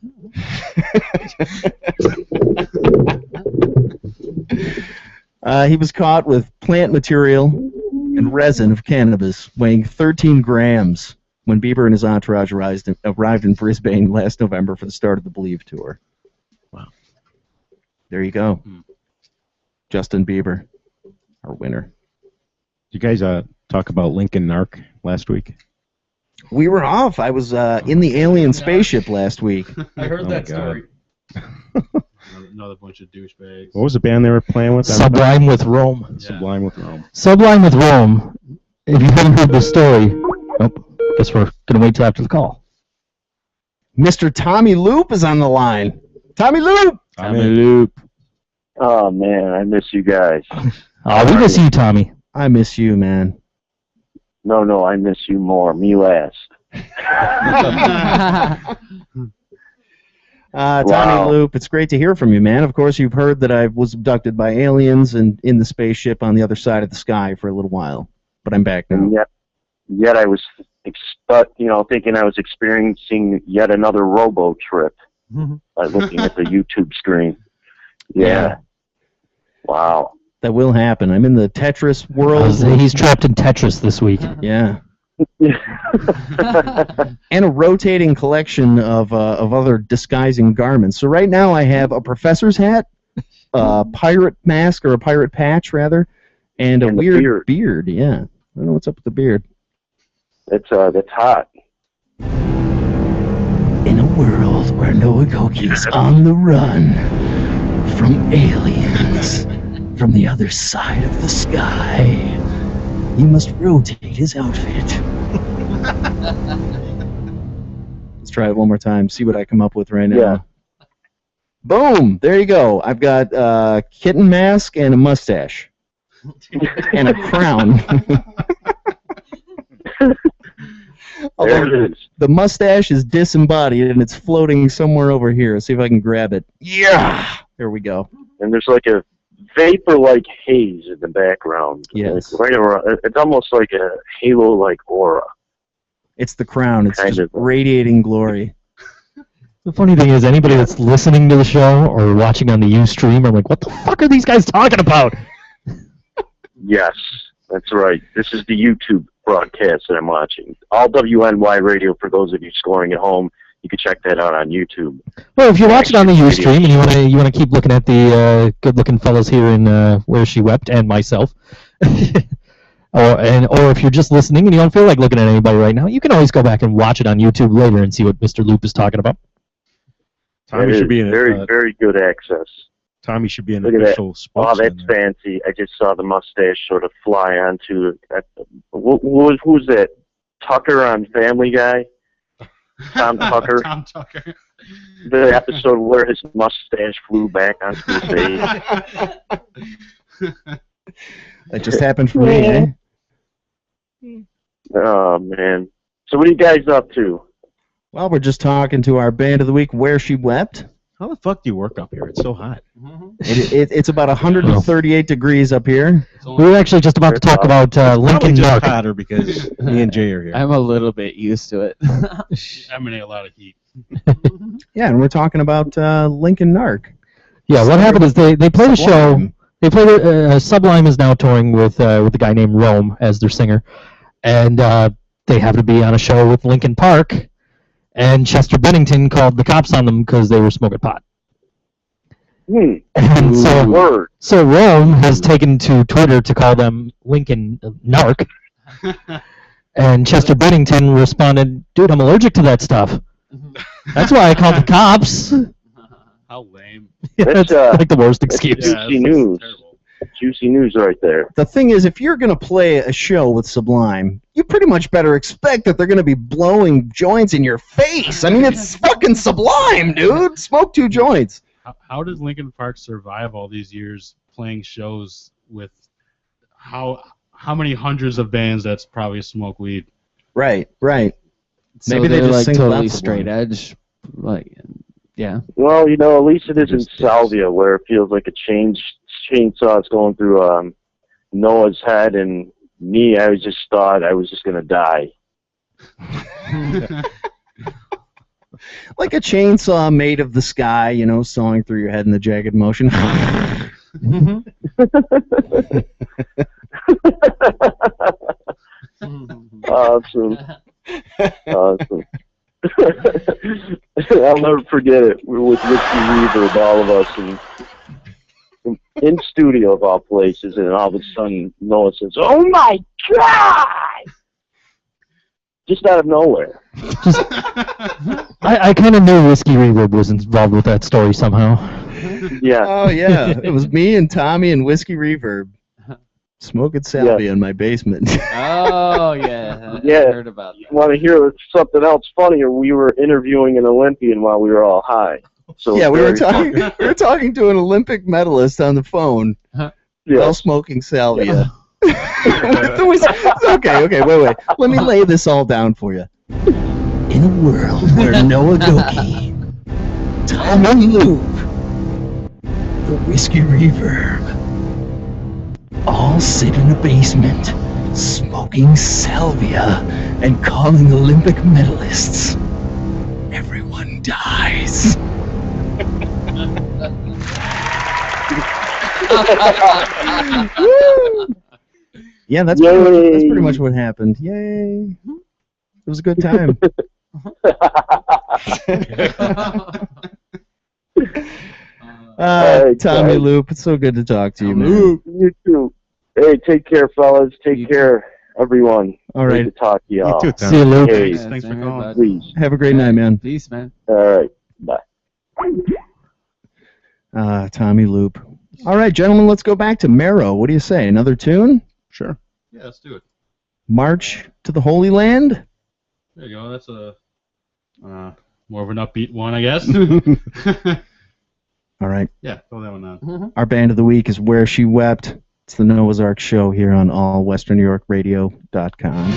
He was caught with plant material and resin of cannabis weighing 13 grams when Bieber and his entourage arrived in Brisbane last November for the start of the Believe tour. Wow. There you go. Justin Bieber, our winner. You guys talk about Lincoln Narc last week? We were off. I was in the alien spaceship last week. I heard that story. Another bunch of douchebags. What was the band they were playing with? Sublime with Rome. Sublime with Rome. Sublime with Rome. If you haven't heard the story, guess we're gonna wait till after the call. Mr. Tommy Loop is on the line. Tommy Loop. Tommy Loop. Oh man, I miss you guys. Oh, we miss you, Tommy. I miss you, man. No, I miss you more. Me last. Tommy Wow. Loop, it's great to hear from you, man. Of course, you've heard that I was abducted by aliens and in the spaceship on the other side of the sky for a little while, but I'm back now. And yet I was thinking I was experiencing yet another robo trip by looking at the YouTube screen. Yeah. Wow. That will happen. I'm in the Tetris world. He's trapped in Tetris this week. Yeah. And a rotating collection of other disguising garments. So right now I have a professor's hat, a pirate mask, or a pirate patch, rather, and a weird beard. Yeah. I don't know what's up with the beard. That's hot. In a world where Noah is on the run from aliens from the other side of the sky, he must rotate his outfit. Let's try it one more time. See what I come up with right now. Yeah. Boom! There you go. I've got a kitten mask and a mustache. And a crown. There it is. The mustache is disembodied and it's floating somewhere over here. Let's see if I can grab it. Yeah! There we go. And there's like a vapor-like haze in the background. Yes. Like right around, it's almost like a halo-like aura. It's the crown. It's Kind just of. radiating glory. The funny thing is, anybody that's listening to the show or watching on the Ustream are like, what the fuck are these guys talking about? Yes, that's right. This is the YouTube broadcast that I'm watching. All WNY radio for those of you scoring at home. You can check that out on YouTube. Well, if you're watching on the Ustream and you want to keep looking at the good-looking fellows here in Where She Wept and myself, or if you're just listening and you don't feel like looking at anybody right now, you can always go back and watch it on YouTube later and see what Mr. Loop is talking about. Tommy should be in very good access. Tommy should be an Look at that. official Oh, spokesman. that's fancy. I just saw the mustache sort of fly onto. Who's that? Tucker on Family Guy? Tom Tucker. Tom Tucker. The episode where his mustache flew back onto his face. That just happened for me, eh? Oh, man. So what are you guys up to? Well, we're just talking to our band of the week, Where She Wept. How the fuck do you work up here? It's so hot. It's about 138 degre's up here. We were actually just about to talk about Lincoln Probably just Narc. hotter because me and Jay are here. I'm a little bit used to it. Emanate a lot of heat. Yeah, and we're talking about Lincoln Narc. Yeah, what happened is they played a show. They played Sublime is now touring with a guy named Rome as their singer, and they happened to be on a show with Linkin Park, and Chester Bennington called the cops on them because they were smoking pot. And so Rome has taken to Twitter to call them Lincoln Narc, and Chester Bennington responded, "Dude, I'm allergic to that stuff. That's why I called the cops." How lame. That's like the worst That's excuse. juicy news. Juicy news right there. The thing is, if you're going to play a show with Sublime, you pretty much better expect that they're going to be blowing joints in your face. I mean, it's fucking Sublime, dude. Smoke 2 joints. How does Linkin Park survive all these years playing shows with how many hundreds of bands that's probably smoke weed? Right. So Maybe they they're just like singled totally out straight Sublime. edge, like yeah. Well, at least it isn't salvia where it feels like a chainsaw is going through Noah's head and Me, I was just thought I was just gonna die. Like a chainsaw made of the sky, you know, sawing through your head in the jagged motion. Awesome. Awesome. I'll never forget it. We were with Whiskey Reverb, all of us, and in studio of all places, and all of a sudden Noah says, "Oh my God!" Just out of nowhere. I kind of knew Whiskey Reverb was involved with that story somehow. Yeah. Oh, yeah. It was me and Tommy and Whiskey Reverb smoking salvia in my basement. Oh, yeah. I Yeah. heard about that. You want to hear something else funnier? We were interviewing an Olympian while we were all high. So Yeah, it's we were very talking. We were talking to an Olympic medalist on the phone while smoking salvia. Okay, wait. Let me lay this all down for you. In a world where Noah Goki, Tommy Loop, the Whiskey Reverb, all sit in a basement, smoking salvia and calling Olympic medalists, everyone dies. Yeah, that's pretty much what happened. Yay! It was a good time. Tommy Loop, it's so good to talk to you, man. You too. Hey, take care, fellas. Take care, everyone. All right. Good to talk to y'all. You too, Tom. See you, Luke. Hey, Thanks for calling. Please. Have a great night, man. Peace, man. All right. Bye. Tommy Loop. All right, gentlemen, let's go back to Marrow. What do you say? Another tune? Sure. Yeah, let's do it. March to the Holy Land? There you go. That's a more of an upbeat one, I guess. All right. Yeah, throw that one on. Our band of the week is Where She Wept. It's the Noah's Ark Show here on allwesternnewyorkradio.com.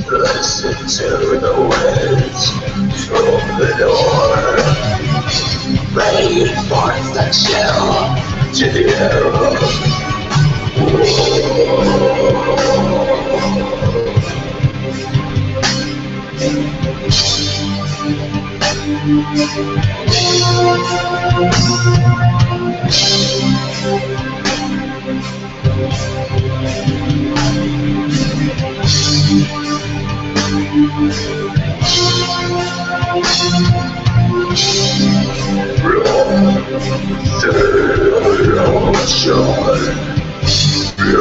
Listen to the words from the door, reinforce the chill to the The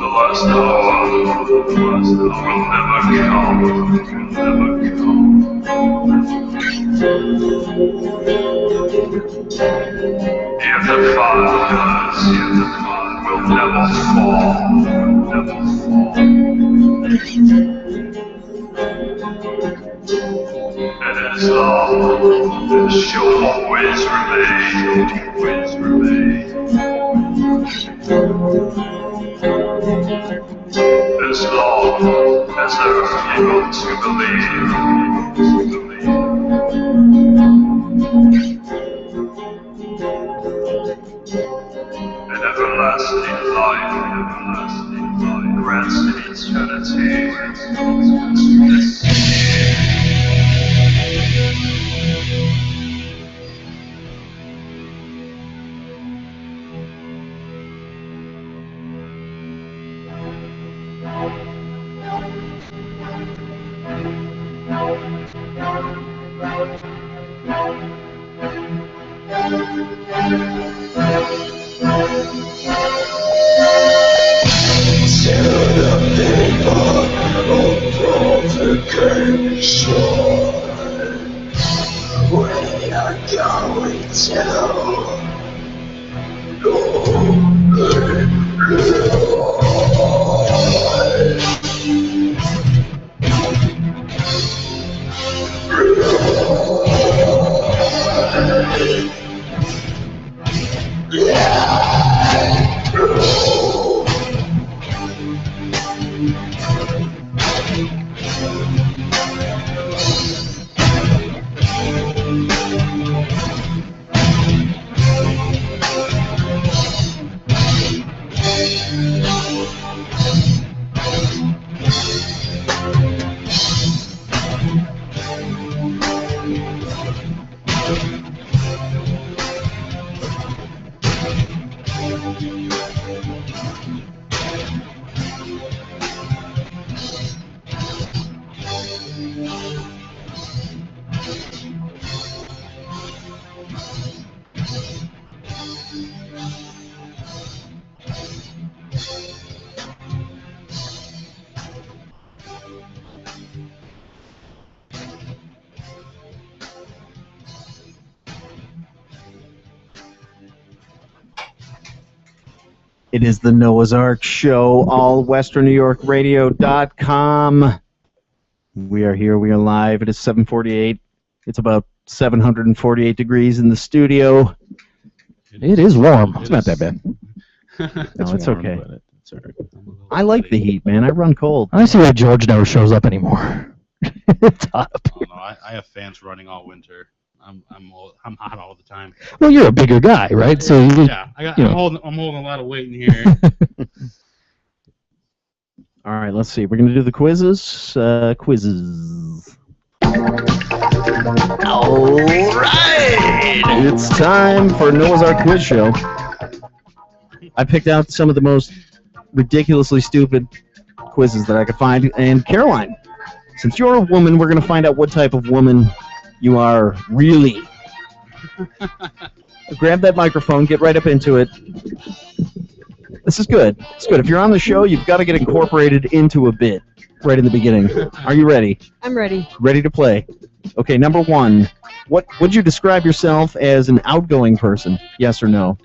last hour will never come. If the fires will never fall. And as long as she'll always remain. As long as there are people to believe. An everlasting life grants an eternity. It is the Noah's Ark Show, allwesternnewyorkradio.com. We are here, we are live. It is 7:48. It's about 748 degrees in the studio. It is warm. It's not that bad. No, it's warm, okay. but it's all right. I like the heat, man. I run cold. I see why George never shows up anymore. It's hot up Oh, no, I have fans running all winter. I'm hot all the time. Well, you're a bigger guy, right? So Yeah, you know. I'm holding a lot of weight in here. All right, let's see. We're going to do the quizzes. Quizzes. All right! It's time for Noah's Ark Quiz Show. I picked out some of the most ridiculously stupid quizzes that I could find. And Caroline, since you're a woman, we're going to find out what type of woman you are really. Grab that microphone, get right up into it. This is good. It's good. If you're on the show, you've got to get incorporated into a bit right in the beginning. Are you ready? I'm ready. Ready to play. Okay, number one. Would you describe yourself as an outgoing person? Yes or no?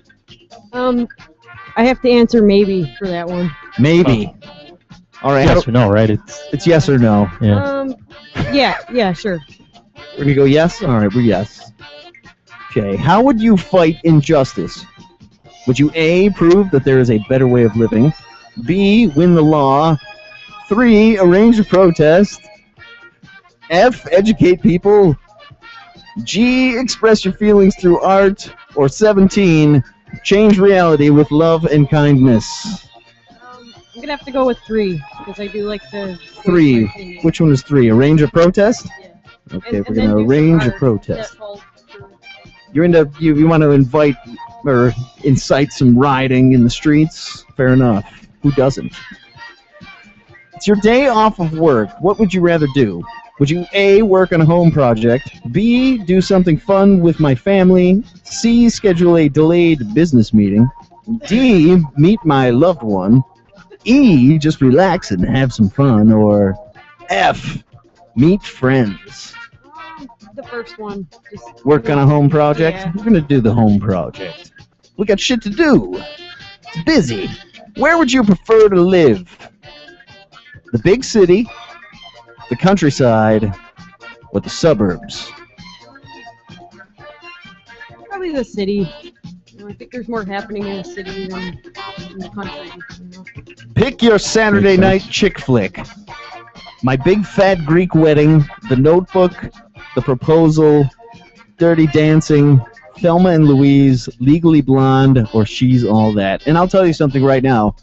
I have to answer maybe for that one. Maybe. All right. Yes or no, right? It's yes or no. Yeah. Yeah, sure. We're going to go yes? All right, we're yes. Okay, how would you fight injustice? Would you A, prove that there is a better way of living, B, win the law, 3, arrange a protest, F, educate people, G, express your feelings through art, or 17, change reality with love and kindness? I'm going to have to go with 3, because I do like to... 3. Which one is 3? Arrange a protest? Yeah. Okay, we're going to arrange a protest. You want to invite or incite some rioting in the streets? Fair enough. Who doesn't? It's your day off of work. What would you rather do? Would you A, work on a home project, B, do something fun with my family, C, schedule a delayed business meeting, D, meet my loved one, E, just relax and have some fun, or F, meet friends? The first one. Just Work on a home project? Yeah. We're going to do the home project. We got shit to do. It's busy. Where would you prefer to live? The big city, the countryside, or the suburbs? Probably the city. I think there's more happening in the city than in the country. Pick your Saturday night chick flick. My Big Fat Greek Wedding, The Notebook, The Proposal, Dirty Dancing, Thelma and Louise, Legally Blonde, or She's All That. And I'll tell you something right now.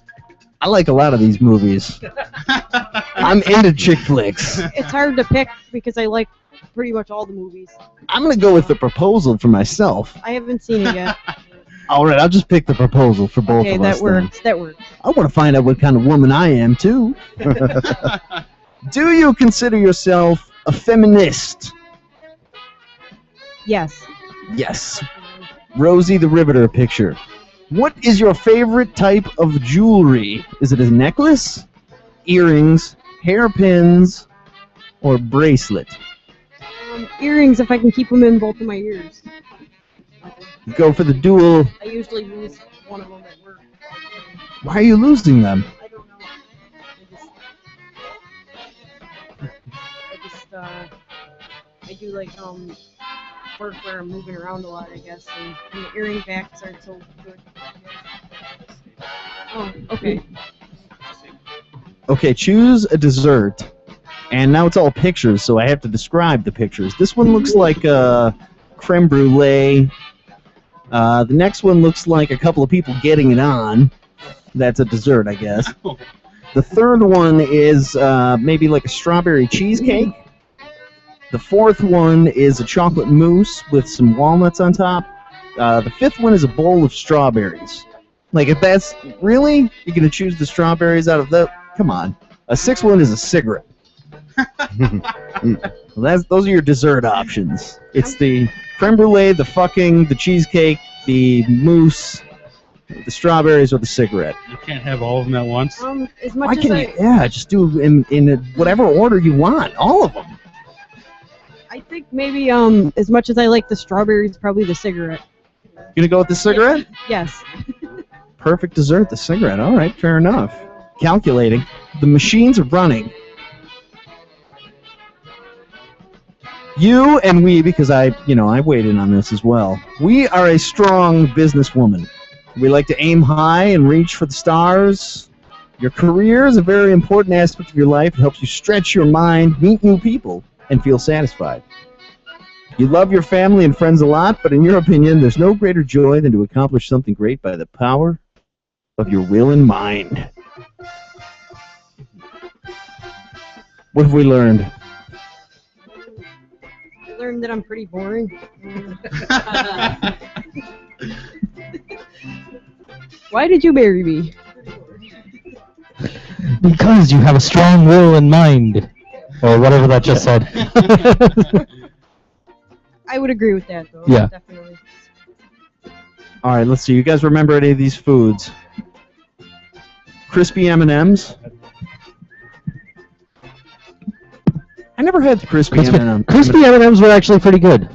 I like a lot of these movies. I'm into chick flicks. It's hard to pick because I like pretty much all the movies. I'm going to go with The Proposal for myself. I haven't seen it yet. All right, I'll just pick The Proposal for both Okay, of us. that works. That works. I want to find out what kind of woman I am, too. Do you consider yourself a feminist? Yes. Yes. Rosie the Riveter picture. What is your favorite type of jewelry? Is it a necklace, earrings, hairpins, or bracelet? Earrings, if I can keep them in both of my ears. Go for the dual. I usually lose one of them at work. Why are you losing them? I don't know. I do like work where I'm moving around a lot, I guess, and the earring backs aren't so good. Oh, okay. Okay, choose a dessert. And now it's all pictures, so I have to describe the pictures. This one looks like a creme brulee. The next one looks like a couple of people getting it on. That's a dessert, I guess. The third one is maybe like a strawberry cheesecake. The fourth one is a chocolate mousse with some walnuts on top. The fifth one is a bowl of strawberries. Like, if that's... Really? You're going to choose the strawberries out of that? Come on. A sixth one is a cigarette. Well, those are your dessert options. It's the creme brulee, the cheesecake, the mousse, the strawberries, or the cigarette. You can't have all of them at once. As much as Just do in whatever order you want. All of them. I think maybe as much as I like the strawberries, probably the cigarette. You gonna go with the cigarette? Yes. Perfect dessert, the cigarette. All right, fair enough. Calculating. The machines are running. You and we, because I weighed in on this as well. We are a strong businesswoman. We like to aim high and reach for the stars. Your career is a very important aspect of your life. It helps you stretch your mind, meet new people, and feel satisfied. You love your family and friends a lot, but in your opinion, there's no greater joy than to accomplish something great by the power of your will and mind. What have we learned? I learned that I'm pretty boring. Why did you marry me? Because you have a strong will and mind. Or whatever that just said. I would agree with that, though. Yeah. Definitely. All right, let's see. You guys remember any of these foods? Crispy M&Ms. I never had the crispy M&Ms. Crispy M&Ms were actually pretty good.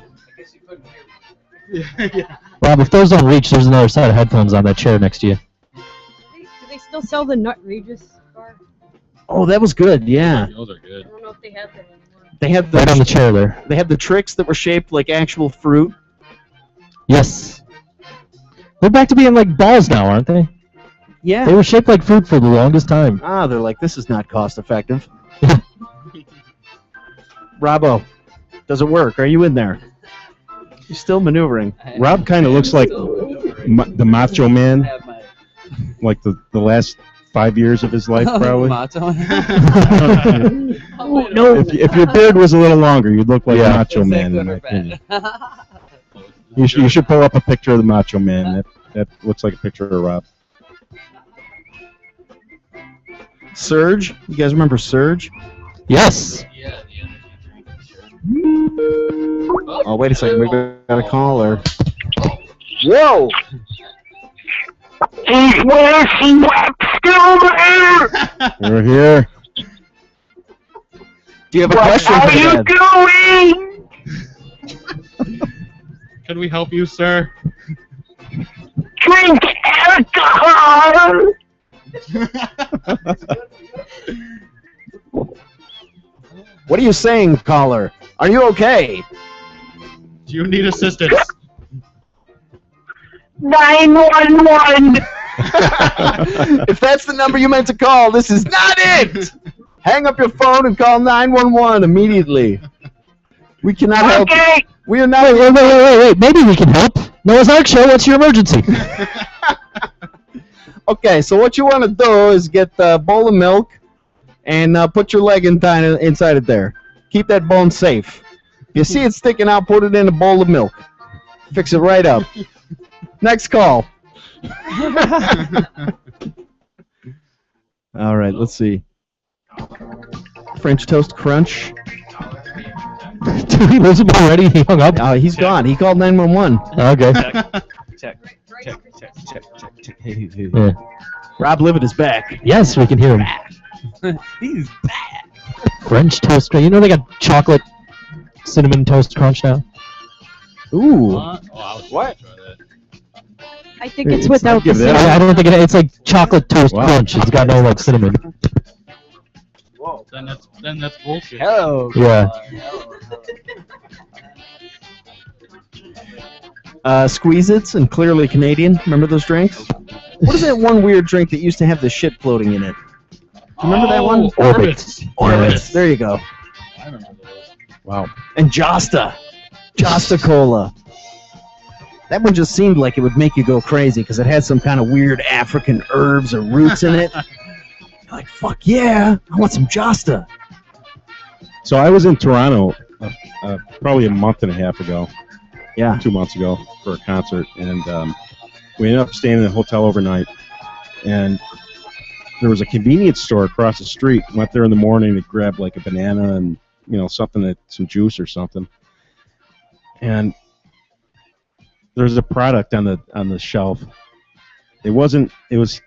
Rob, if those don't reach, there's another set of headphones on that chair next to you. Do they still sell the Nut Regis bar? Oh, that was good. Yeah. Those are good. I don't know if they have that anymore. They had Right on the chair there. They had the tricks that were shaped like actual fruit. Yes. They're back to being like balls now, aren't they? Yeah. They were shaped like fruit for the longest time. Ah, they're like, this is not cost effective. Robbo, does it work? Are you in there? You're still maneuvering. Rob kind of looks like the Macho Man, like the last 5 years of his life, probably. Macho. No. If your beard was a little longer, you'd look like Macho Man, in my opinion. You should pull up a picture of the Macho Man. That looks like a picture of Rob. Surge? You guys remember Surge? Yes. Oh, wait a second. We got a caller. Whoa! Is Where She Wept still there? We're here. Do you have a What question are for you Dad? doing? Can we help you, sir? Drink alcohol. What are you saying, caller? Are you okay? Do you need assistance? 911. If that's the number you meant to call, this is not it! Hang up your phone and call 911 immediately. We cannot help you. Okay. We are not... Wait. Maybe we can help. Noah's Ark Show, what's your emergency? Okay, so what you want to do is get a bowl of milk and put your leg inside it there. Keep that bone safe. You see it sticking out, put it in a bowl of milk. Fix it right up. Next call. All right, let's see. French toast crunch. Did he lose him already? He hung up? He's gone. He called 911. Okay. Check. Yeah. Rob Livid is back. Yes, we can hear him. He's bad. French toast crunch. You know they got chocolate cinnamon toast crunch now? Ooh. What? I think it's without the I cinnamon. don't think it's like chocolate toast crunch. It's got no like cinnamon. Whoa. Then that's bullshit. Hello. Yeah. Squeeze-Its and Clearly Canadian. Remember those drinks? What is that one weird drink that used to have the shit floating in it? Do you remember that one? Orbits. Orbits. There you go. I remember those. Wow. And Josta. Josta Cola. That one just seemed like it would make you go crazy because it had some kind of weird African herbs or roots in it. You're like, fuck yeah, I want some Josta. So I was in Toronto probably a month and a half ago. Yeah. 2 months ago for a concert, and we ended up staying in a hotel overnight. And there was a convenience store across the street. Went there in the morning to grab like a banana and something, some juice or something. And there's a product on the shelf. It was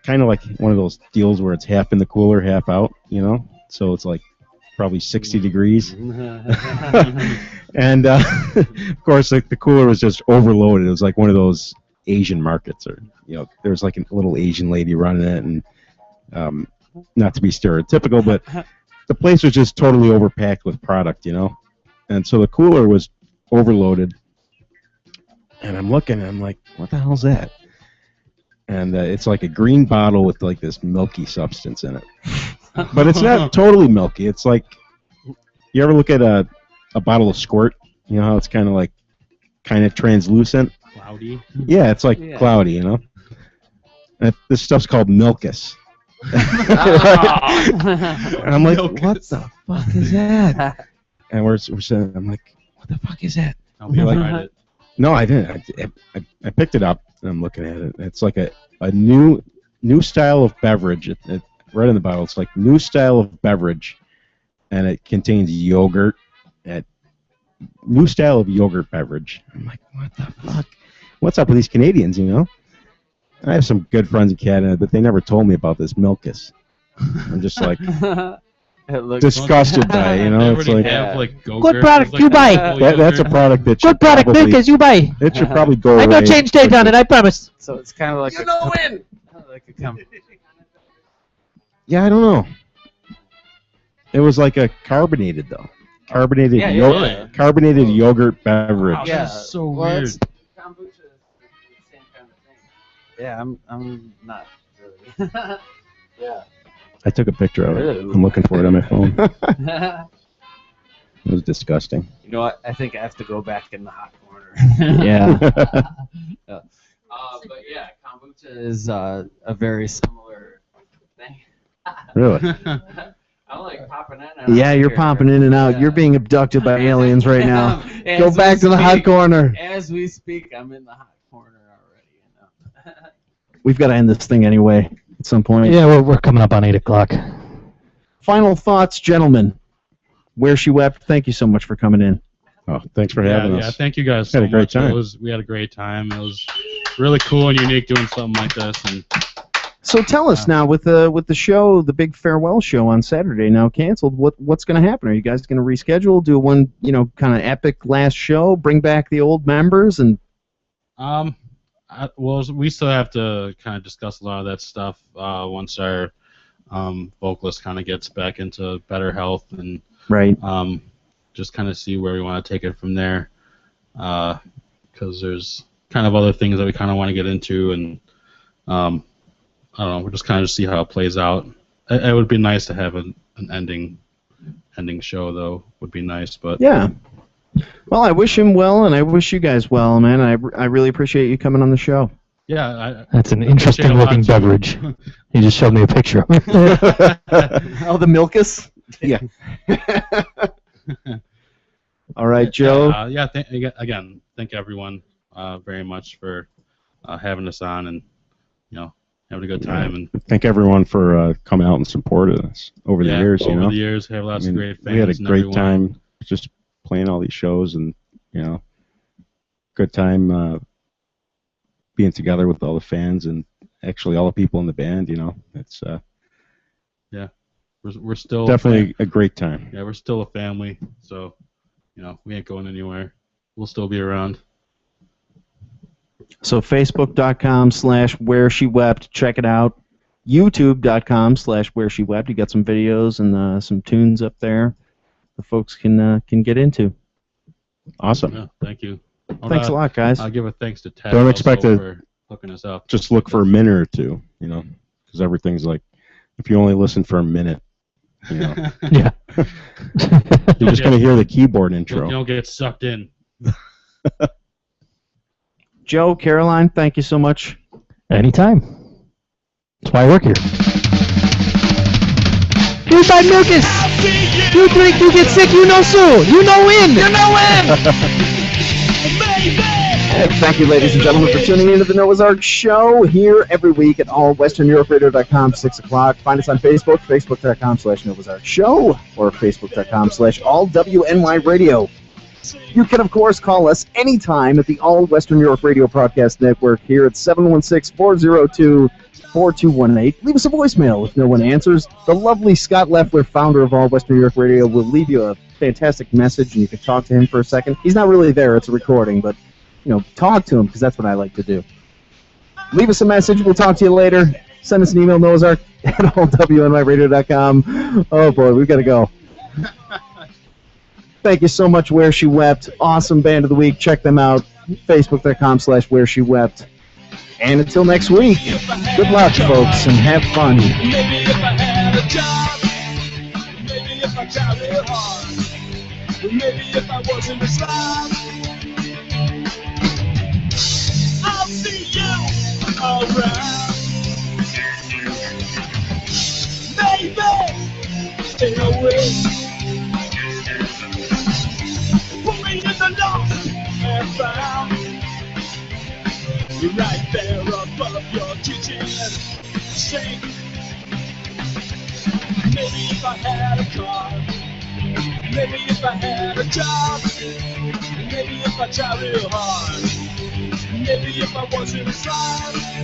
kind of like one of those deals where it's half in the cooler, half out. So it's like probably 60 degrees. And of course, like the cooler was just overloaded. It was like one of those Asian markets, or there was like a little Asian lady running it, and not to be stereotypical, but the place was just totally overpacked with product, and so the cooler was overloaded. And I'm looking, and I'm like, what the hell's that? And it's like a green bottle with like this milky substance in it, but it's not totally milky. It's like, you ever look at a bottle of Squirt? You know how it's kind of translucent. Cloudy. Yeah, it's like cloudy. You know. This stuff's called milkus. And I'm like, what the fuck is that? And we're saying, I'm like, what the fuck is that? You're like, no, I didn't. I picked it up and I'm looking at it. It's like a new style of beverage. It right in the bottle. It's like new style of beverage, and it contains yogurt. New style of yogurt beverage. I'm like, what the fuck? What's up with these Canadians? You know. I have some good friends in Canada, but they never told me about this milkus. I'm just like disgusted by it, you know. It's like good product you buy. That's a product that should Good product probably, milkus you buy. It should probably go I away. no change date on it, I promise. So it's kind of like Yeah, I don't know. It was like a carbonated though. Carbonated carbonated yogurt beverage. Wow, that's so weird. Kombucha is the same kind of thing. Yeah, I'm not really. Yeah. I took a picture of it. I'm looking for it on my phone. It was disgusting. You know what? I think I have to go back in the hot corner. Yeah. But yeah, kombucha is a very similar thing. Really? I'm like popping in. And Yeah, you're popping in and out. You're being abducted by aliens right now. As Go we back to the hot speak- corner. As we speak, I'm in the hot corner already. You know. We've got to end this thing anyway at some point. Yeah, we're coming up on 8 o'clock. Final thoughts, gentlemen. Where She Wept, thank you so much for coming in. Oh, thanks for having us. Yeah, thank you guys. Had a so great much. time. We had a great time. It was really cool and unique doing something like this. And So tell us now, with the show, the big farewell show on Saturday now canceled, what's going to happen? Are you guys going to reschedule, do one, kind of epic last show, bring back the old members, and? Well, we still have to kind of discuss a lot of that stuff once our vocalist kind of gets back into better health and right. Just kind of see where we want to take it from there, because there's kind of other things that we kind of want to get into, and I don't know, we're just kind of see how it plays out. It would be nice to have an ending show, though. Would be nice, but Yeah. Well, I wish him well, and I wish you guys well, man. I really appreciate you coming on the show. yeah, That's an I appreciate it a interesting lot, looking too. beverage. He just showed me a picture of it. Oh, the milkus? Yeah. All right, Joe. Yeah, again, thank everyone very much for having us on and having a good time. And Thank everyone for coming out and supporting us over the years. over the years, we have lots of great fans. We had a and great everyone. time just playing all these shows, and good time being together with all the fans and actually all the people in the band. It's Yeah, we're still definitely a great time. Yeah, we're still a family, so we ain't going anywhere. We'll still be around. So Facebook.com/Where She Wept. Check it out. YouTube.com/Where She Wept. You got some videos and some tunes up there the folks can get into. Awesome. Yeah, thank you. Thanks a lot, guys. I'll give a thanks to Ted Don't expect also to for hooking us up. just look for a minute or two, because everything's like, if you only listen for a minute, Yeah. you're just going to hear the keyboard intro. You don't get sucked in. Joe, Caroline, thank you so much. Anytime. That's why I work here. You buy milkus. You drink, you get sick, you know so. You know when. You know when. Thank you, ladies and gentlemen, for tuning in to the Noah's Ark Show here every week at allwesterneuroperadio.com, 6 o'clock. Find us on Facebook, facebook.com/Noah's Ark Show, or facebook.com/allWNY You can, of course, call us anytime at the All Western Europe Radio Broadcast Network here at 716-402-4218. Leave us a voicemail if no one answers. The lovely Scott Leffler, founder of All Western Europe Radio, will leave you a fantastic message, and you can talk to him for a second. He's not really there. It's a recording, but talk to him, because that's what I like to do. Leave us a message. We'll talk to you later. Send us an email, noahsark@allwnradio.com. Oh, boy, we've got to go. Thank you so much, Where She Wept. Awesome band of the week. Check them out. Facebook.com/Where She Wept. And until next week, good luck, folks, and have fun. Maybe if I had a job, maybe if I tried real hard, Maybe if I wasn't a slime, I'll see you around. Maybe stay away. Put me in the lost and found. Right there above your kitchen sink. Maybe if I had a car, maybe if I had a job, maybe if I tried real hard, maybe if I wasn't a slime,